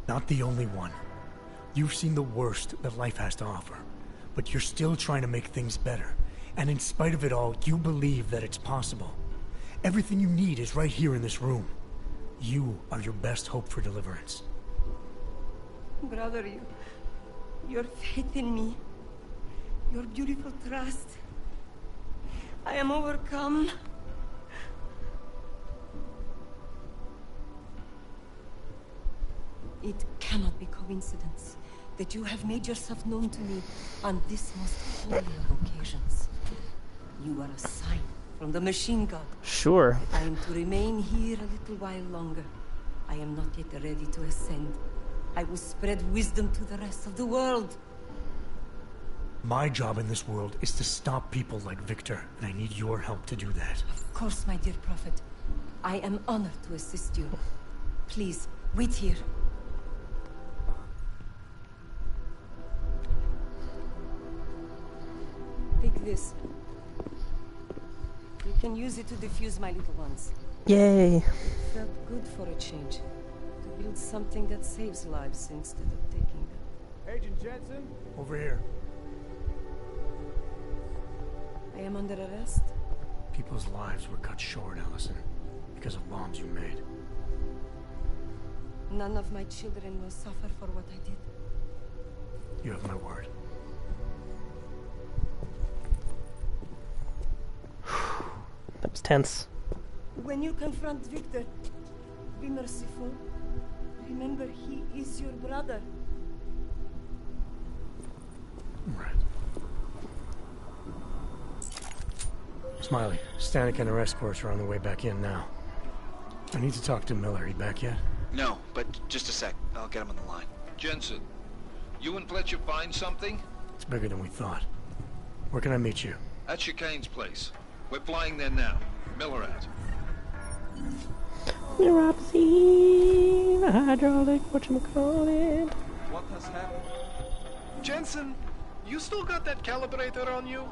Not the only one. You've seen the worst that life has to offer, but you're still trying to make things better. And in spite of it all, you believe that it's possible. Everything you need is right here in this room. You are your best hope for deliverance. Brother, your faith in me, your beautiful trust. I am overcome. It cannot be coincidence that you have made yourself known to me on this most holy of occasions. You are a sign from the machine god. Sure. I am to remain here a little while longer. I am not yet ready to ascend. I will spread wisdom to the rest of the world. My job in this world is to stop people like Victor, and I need your help to do that. Of course, my dear prophet. I am honored to assist you. Please, wait here. Take this. You can use it to defuse my little ones. Yay. It felt good for a change. To build something that saves lives instead of taking them. Agent Jensen? Over here. I am under arrest. People's lives were cut short, Allison, because of bombs you made. None of my children will suffer for what I did. You have my word. That was tense. When you confront Victor, be merciful. Remember, he is your brother. Right. Smiley, Stanek and her escorts are on the way back in now. I need to talk to Miller. He back yet? No, but just a sec. I'll get him on the line. Jensen, you and Fletcher find something? It's bigger than we thought. Where can I meet you? At Chicane's place. We're flying there now. Miller out. Neuropsy, hydraulic, whatchamacallit. What has happened? Jensen, you still got that calibrator on you?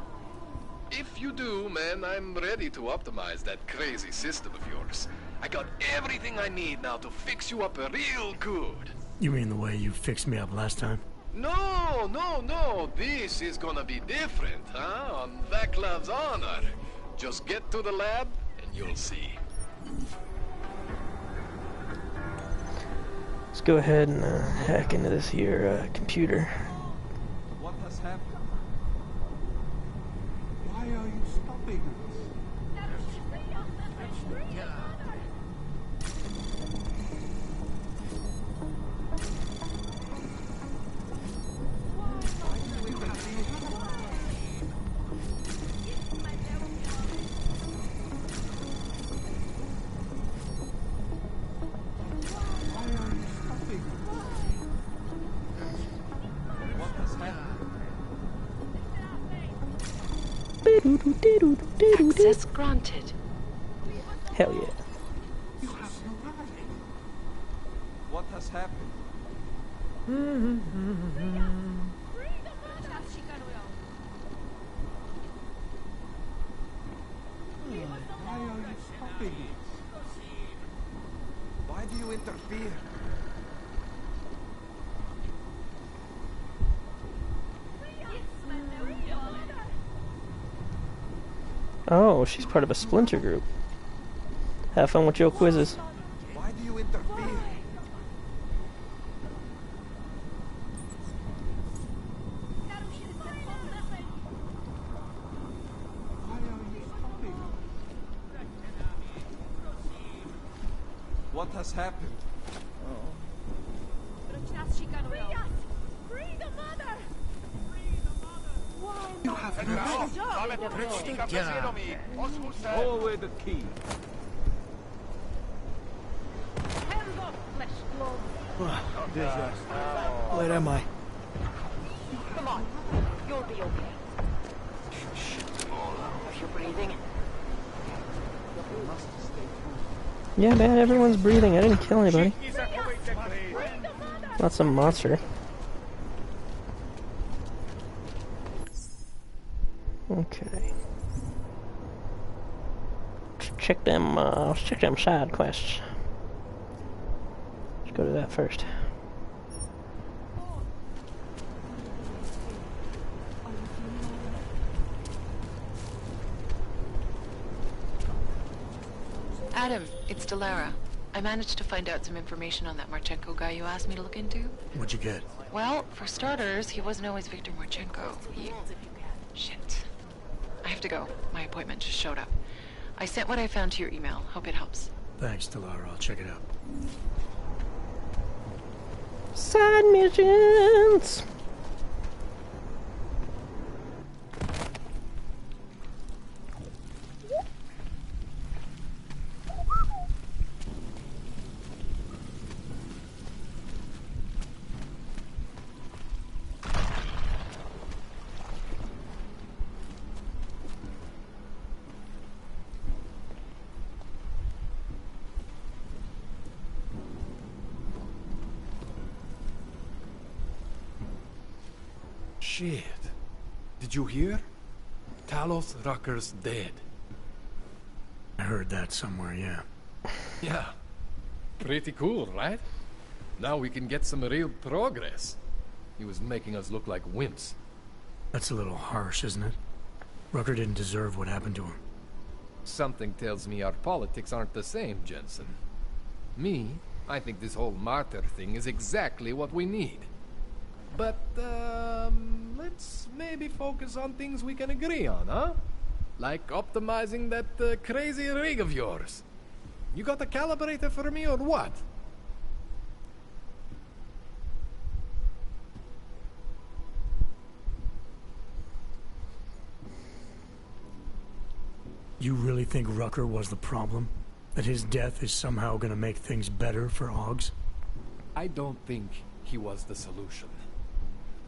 If you do, man, I'm ready to optimize that crazy system of yours. I got everything I need now to fix you up real good. You mean the way you fixed me up last time? No, no, no. This is gonna be different, huh? On Vaclav's honor. Just get to the lab and you'll see. Let's go ahead and hack into this here computer. What has happened? Why are you stopping us? Access granted. Hell yeah. You have no right. What has happened? Why are you stopping us? Why do you interfere? Oh, she's part of a splinter group. Have fun with your quizzes. Why do you interfere? Why are you stopping? What has happened? You have no Throw away the key. Where am I? Come on, you'll be okay. If you're breathing. Yeah, man, everyone's breathing. I didn't kill anybody. Not some monster. Okay. Let's check them side quests. Let's go to that first. Adam, it's Delara. I managed to find out some information on that Marchenko guy you asked me to look into. What'd you get? Well, for starters, he wasn't always Victor Marchenko. Shit. I have to go. My appointment just showed up. I sent what I found to your email. Hope it helps. Thanks, Delara. I'll check it out. Side missions! Shit. Did you hear? Talos Rucker's dead. I heard that somewhere, yeah. Yeah. Pretty cool, right? Now we can get some real progress. He was making us look like wimps. That's a little harsh, isn't it? Rucker didn't deserve what happened to him. Something tells me our politics aren't the same, Jensen. Me, I think this whole martyr thing is exactly what we need. But, let's maybe focus on things we can agree on, huh? Like optimizing that crazy rig of yours. You got a calibrator for me or what? You really think Rucker was the problem? That his death is somehow gonna make things better for Augs? I don't think he was the solution.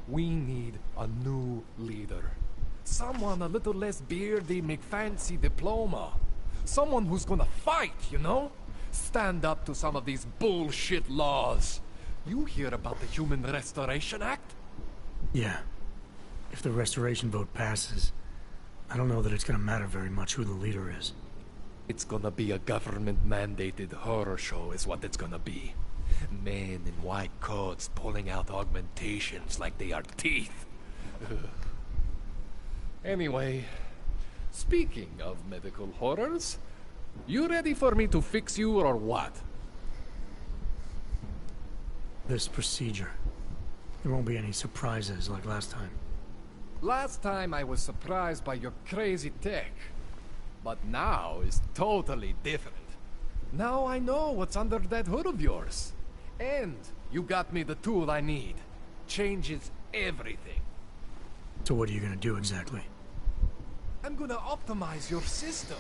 We need a new leader. Someone a little less beardy, McFancy diploma. Someone who's gonna fight, you know? Stand up to some of these bullshit laws. You hear about the Human Restoration Act? Yeah. If the restoration vote passes, I don't know that it's gonna matter very much who the leader is. It's gonna be a government-mandated horror show is what it's gonna be. Men in white coats pulling out augmentations like they are teeth. Anyway, speaking of medical horrors, you ready for me to fix you or what? This procedure. There won't be any surprises like last time. Last time I was surprised by your crazy tech. But now is totally different. Now I know what's under that hood of yours. And you got me the tool I need. Changes everything. So what are you gonna do exactly? I'm gonna optimize your system.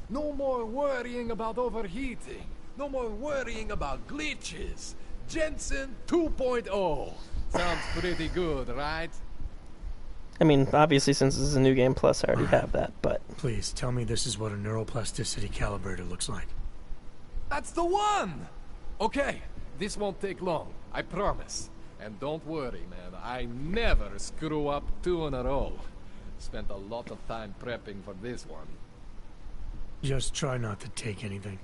No more worrying about overheating. No more worrying about glitches. Jensen 2.0. Sounds pretty good, right? I mean, obviously, since this is a new game plus, I already have that, but... Please, tell me this is what a neuroplasticity calibrator looks like. That's the one! Okay, this won't take long, I promise. And don't worry, man, I never screw up 2 in a row. Spent a lot of time prepping for this one. Just try not to take anything.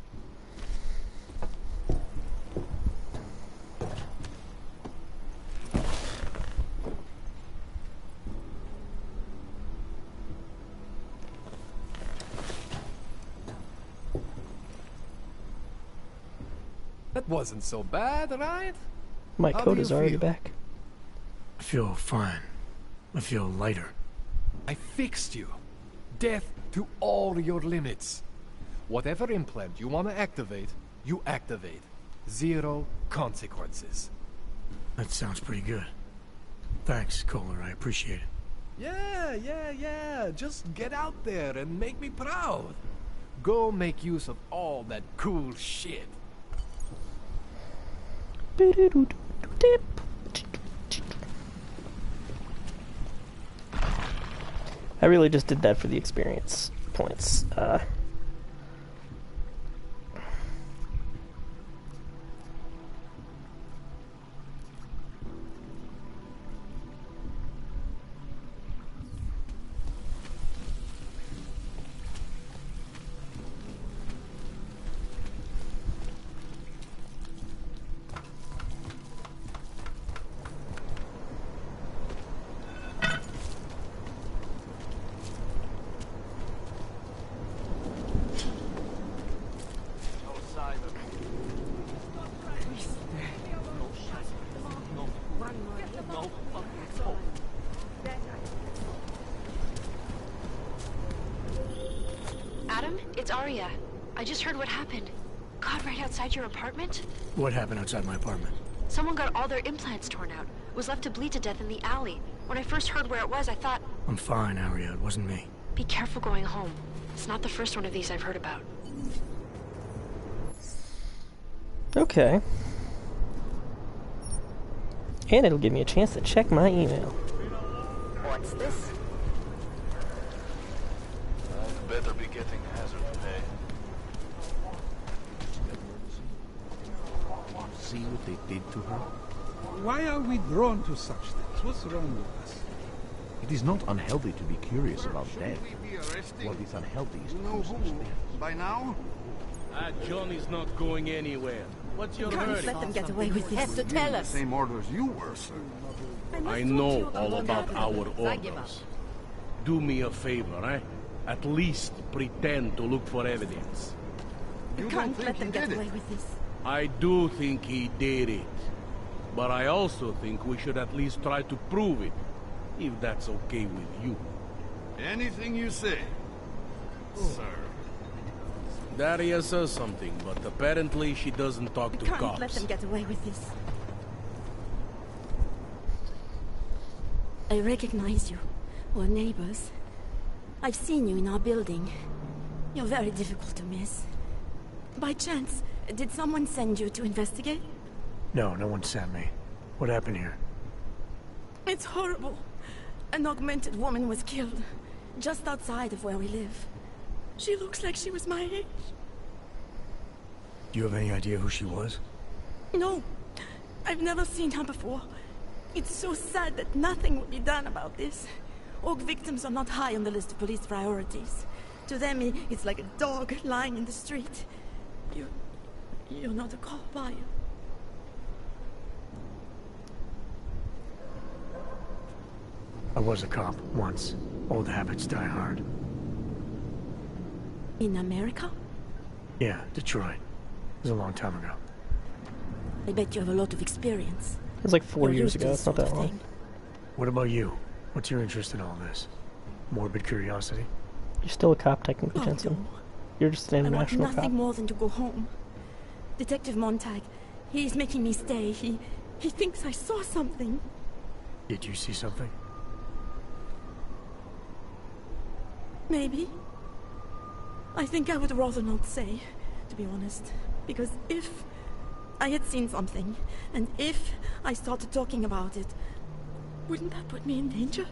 That wasn't so bad, right? My How coat do is you already feel? back. I feel fine. I feel lighter. I fixed you. Death to all your limits. Whatever implant you want to activate, you activate. 0 consequences. That sounds pretty good. Thanks, Kohler. I appreciate it. Yeah. Just get out there and make me proud. Go make use of all that cool shit. I really just did that for the experience points. Adam, it's Arya. I just heard what happened. God, right outside your apartment? What happened outside my apartment? Someone got all their implants torn out. Was left to bleed to death in the alley. When I first heard where it was, I thought... I'm fine, Arya. It wasn't me. Be careful going home. It's not the first one of these I've heard about. Okay. And it'll give me a chance to check my email. What's this? I'd better be getting hazard pay. See what they did to her? Why are we drawn to such things? What's wrong with us? It is not unhealthy to be curious about death. What is unhealthy is to suspect. By now? Johnny's not going anywhere. What's your Can't hurry? let them get away with this. Have to tell us. Same orders you were, sir. I know all about our orders. Do me a favor, eh? At least pretend to look for evidence. You can't let them get away with this. I do think he did it. But I also think we should at least try to prove it. If that's okay with you. Anything you say, sir. Daria says something, but apparently she doesn't talk to Can't cops. let them get away with this. I recognize you. We're neighbors. I've seen you in our building. You're very difficult to miss. By chance, did someone send you to investigate? No, no one sent me. What happened here? It's horrible. An augmented woman was killed, just outside of where we live. She looks like she was my age. Do you have any idea who she was? No, I've never seen her before. It's so sad that nothing will be done about this. Orc victims are not high on the list of police priorities. To them, it's like a dog lying in the street. You're not a cop, are you? I was a cop once. Old habits die hard. In America? Yeah, Detroit. It was a long time ago. I bet you have a lot of experience. It was like 4 years ago, it's not that long. What about you? What's your interest in all this? Morbid curiosity? You're still a cop, technically, Jensen. You're just an international I want nothing cop. more than to go home. Detective Montag, he's making me stay. He thinks I saw something. Did you see something? Maybe. I think I would rather not say, to be honest. Because if I had seen something, and if I started talking about it, wouldn't that put me in danger?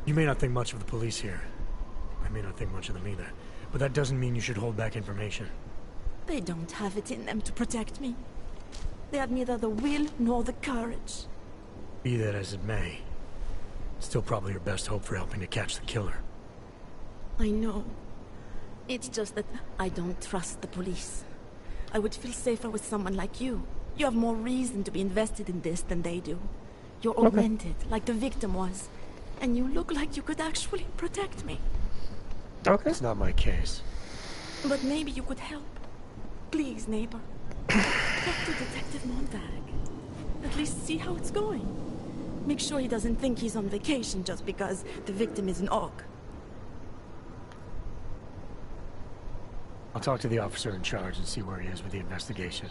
You may not think much of the police here. I may not think much of them either. But that doesn't mean you should hold back information. They don't have it in them to protect me. They have neither the will nor the courage. Be that as it may, still probably your best hope for helping to catch the killer. I know. It's just that I don't trust the police. I would feel safer with someone like you. You have more reason to be invested in this than they do. You're augmented, like the victim was. And you look like you could actually protect me. Okay. It's not my case. But maybe you could help. Please, neighbor. Talk to Detective Montag. At least see how it's going. Make sure he doesn't think he's on vacation just because the victim is an orc. I'll talk to the officer in charge and see where he is with the investigation.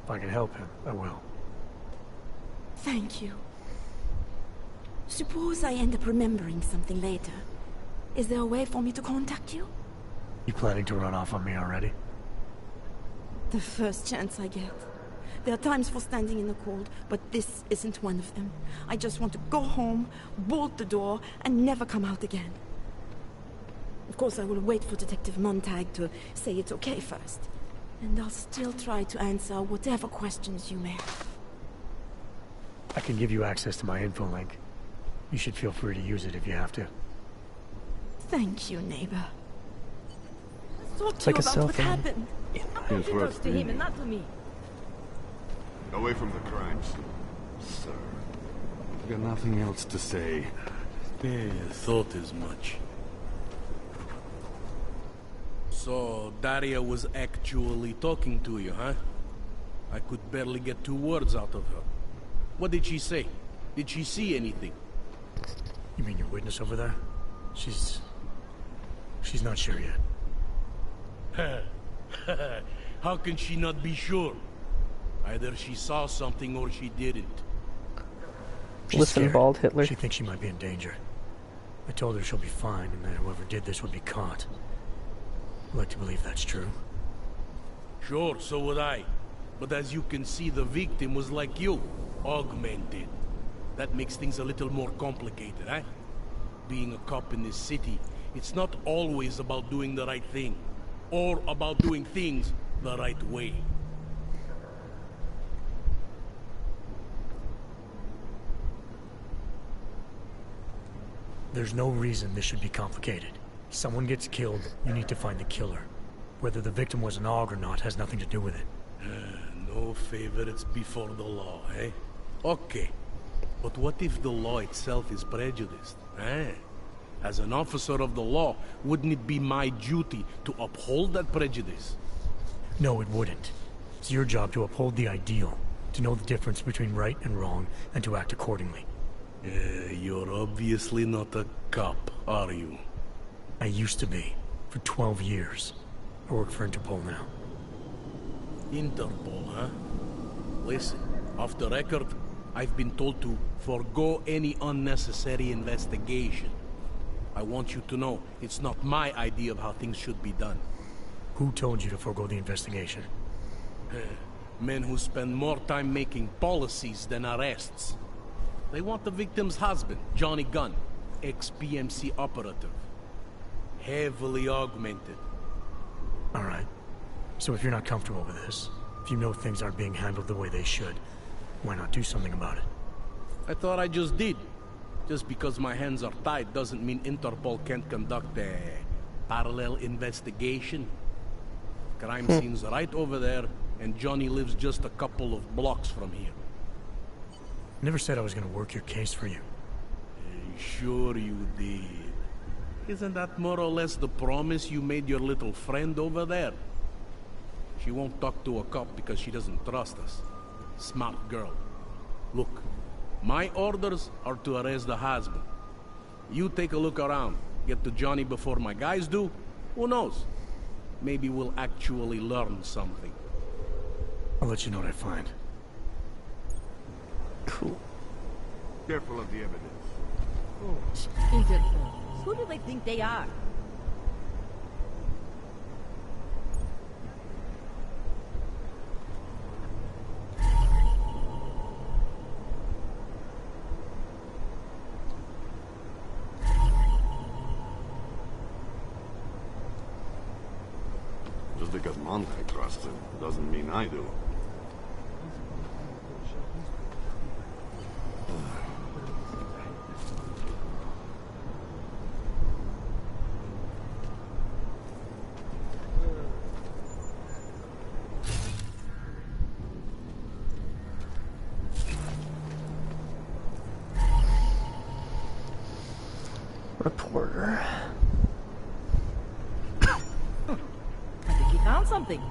If I can help him, I will. Thank you. Suppose I end up remembering something later. Is there a way for me to contact you? You planning to run off on me already? The first chance I get. There are times for standing in the cold, but this isn't one of them. I just want to go home, bolt the door, and never come out again. Of course, I will wait for Detective Montag to say it's okay first. And I'll still try to answer whatever questions you may have. I can give you access to my info link. You should feel free to use it if you have to. Thank you, neighbor. Talk It's to like you a about cell what phone. happened. He talks to him and not to me. Away from the crimes, sir. I've got nothing else to say. Yeah, thought as much. So, Daria was actually talking to you, huh? I could barely get 2 words out of her. What did she say? Did she see anything? You mean your witness over there? She's not sure yet. How can she not be sure? Either she saw something or she didn't. She's Listen, scared. bald Hitler. She thinks she might be in danger. I told her she'll be fine and that whoever did this would be caught. I'd like to believe that's true. Sure, so would I. But as you can see, the victim was like you, augmented. That makes things a little more complicated, eh? Being a cop in this city, it's not always about doing the right thing. Or about doing things the right way. There's no reason this should be complicated. Someone gets killed, you need to find the killer. Whether the victim was an Aug or not has nothing to do with it. No favorites before the law, eh? Okay. But what if the law itself is prejudiced, eh? As an officer of the law, wouldn't it be my duty to uphold that prejudice? No, it wouldn't. It's your job to uphold the ideal, to know the difference between right and wrong, and to act accordingly. You're obviously not a cop, are you? I used to be, for 12 years. I work for Interpol now. Interpol, huh? Listen, off the record, I've been told to forego any unnecessary investigation. I want you to know, it's not my idea of how things should be done. Who told you to forego the investigation? Men who spend more time making policies than arrests. They want the victim's husband, Johnny Gunn, ex-PMC operative. Heavily augmented. Alright. So if you're not comfortable with this, if you know things aren't being handled the way they should, why not do something about it? I thought I just did. Just because my hands are tied doesn't mean Interpol can't conduct a parallel investigation. Crime scene's right over there, and Johnny lives just a couple of blocks from here. Never said I was gonna work your case for you. Sure you did. Isn't that more or less the promise you made your little friend over there? She won't talk to a cop because she doesn't trust us. Smart girl. Look, my orders are to arrest the husband. You take a look around. Get to Johnny before my guys do. Who knows? Maybe we'll actually learn something. I'll let you know what I find. Cool. Careful of the evidence. Interpol. Who do they think they are? Just because Monte trusts him doesn't mean I do. Reporter. I think he found something.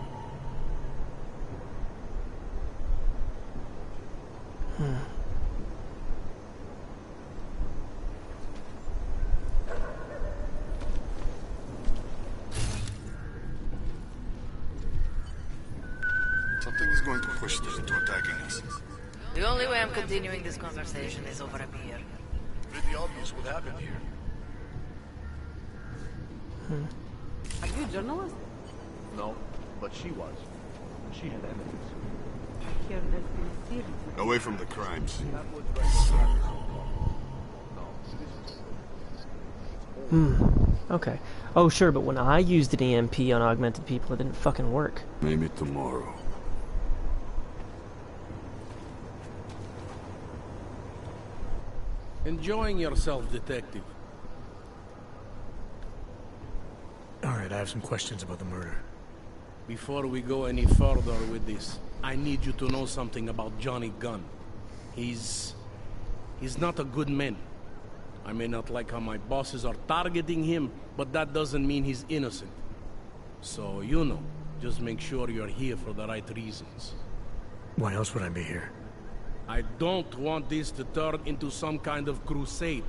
Something is going to push them into attacking us. The only way I'm continuing this conversation is over a beer. Pretty obvious what happened here. Are you a journalist? No, but she was. She had evidence. I hear there's been a series. Away from the crime scene. Okay. Oh, sure, but when I used an EMP on augmented people, it didn't fucking work. Maybe tomorrow. Enjoying yourself, detective. Alright, I have some questions about the murder. Before we go any further with this, I need you to know something about Johnny Gunn. He's not a good man. I may not like how my bosses are targeting him, but that doesn't mean he's innocent. So, you know, just make sure you're here for the right reasons. Why else would I be here? I don't want this to turn into some kind of crusade.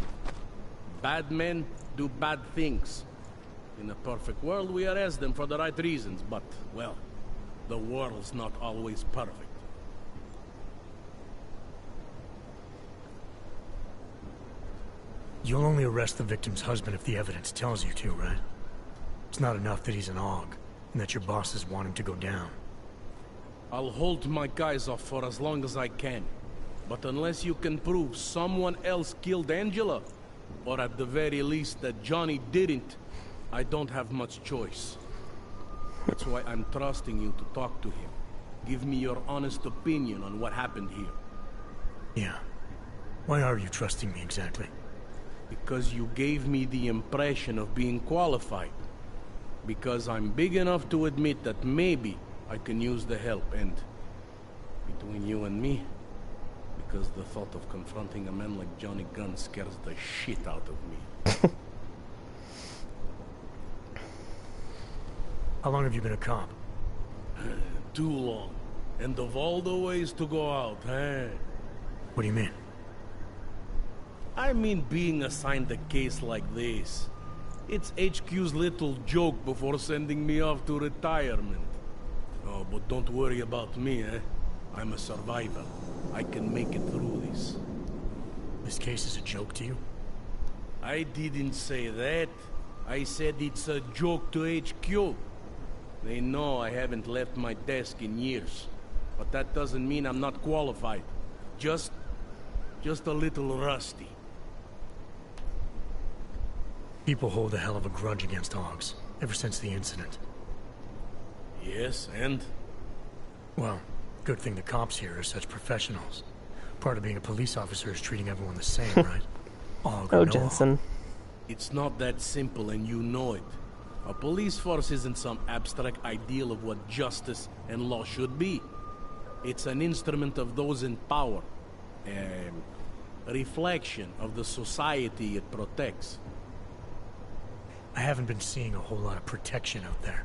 Bad men do bad things. In a perfect world, we arrest them for the right reasons, but, well, the world's not always perfect. You'll only arrest the victim's husband if the evidence tells you to, right? It's not enough that he's an Aug, and that your bosses want him to go down. I'll hold my guys off for as long as I can. But unless you can prove someone else killed Angela, or at the very least that Johnny didn't, I don't have much choice. That's why I'm trusting you to talk to him. Give me your honest opinion on what happened here. Yeah. Why are you trusting me exactly? Because you gave me the impression of being qualified. Because I'm big enough to admit that maybe I can use the help, and between you and me, because the thought of confronting a man like Johnny Gunn scares the shit out of me. How long have you been a cop? Too long. And of all the ways to go out, eh? What do you mean? I mean being assigned a case like this. It's HQ's little joke before sending me off to retirement. Oh, but don't worry about me, eh? I'm a survivor. I can make it through this. This case is a joke to you? I didn't say that. I said it's a joke to HQ. They know I haven't left my desk in years. But that doesn't mean I'm not qualified. Just a little rusty. People hold a hell of a grudge against Augs, ever since the incident. Yes, and? Well, good thing the cops here are such professionals. Part of being a police officer is treating everyone the same, right? Aug or no Jensen. It's not that simple, and you know it. A police force isn't some abstract ideal of what justice and law should be. It's an instrument of those in power. A reflection of the society it protects. I haven't been seeing a whole lot of protection out there.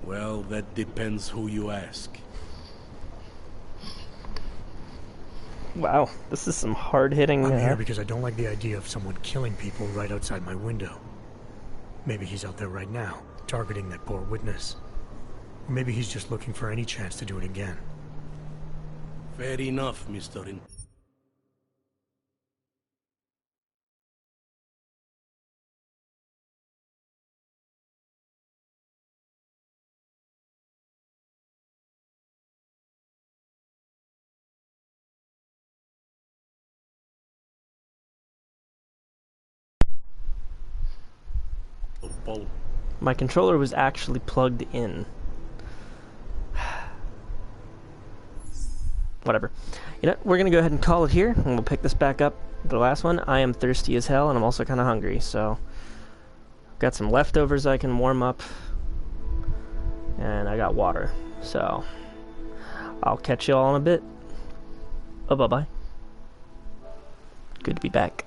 Well, that depends who you ask. Wow, this is some hard-hitting... I'm here because I don't like the idea of someone killing people right outside my window. Maybe he's out there right now, targeting that poor witness. Or maybe he's just looking for any chance to do it again. Fair enough, Mr. My controller was actually plugged in. Whatever. You know, we're gonna go ahead and call it here, and we'll pick this back up. The last one, I am thirsty as hell, and I'm also kind of hungry, so... Got some leftovers I can warm up. And I got water, so... I'll catch you all in a bit. Oh, bye-bye. Good to be back.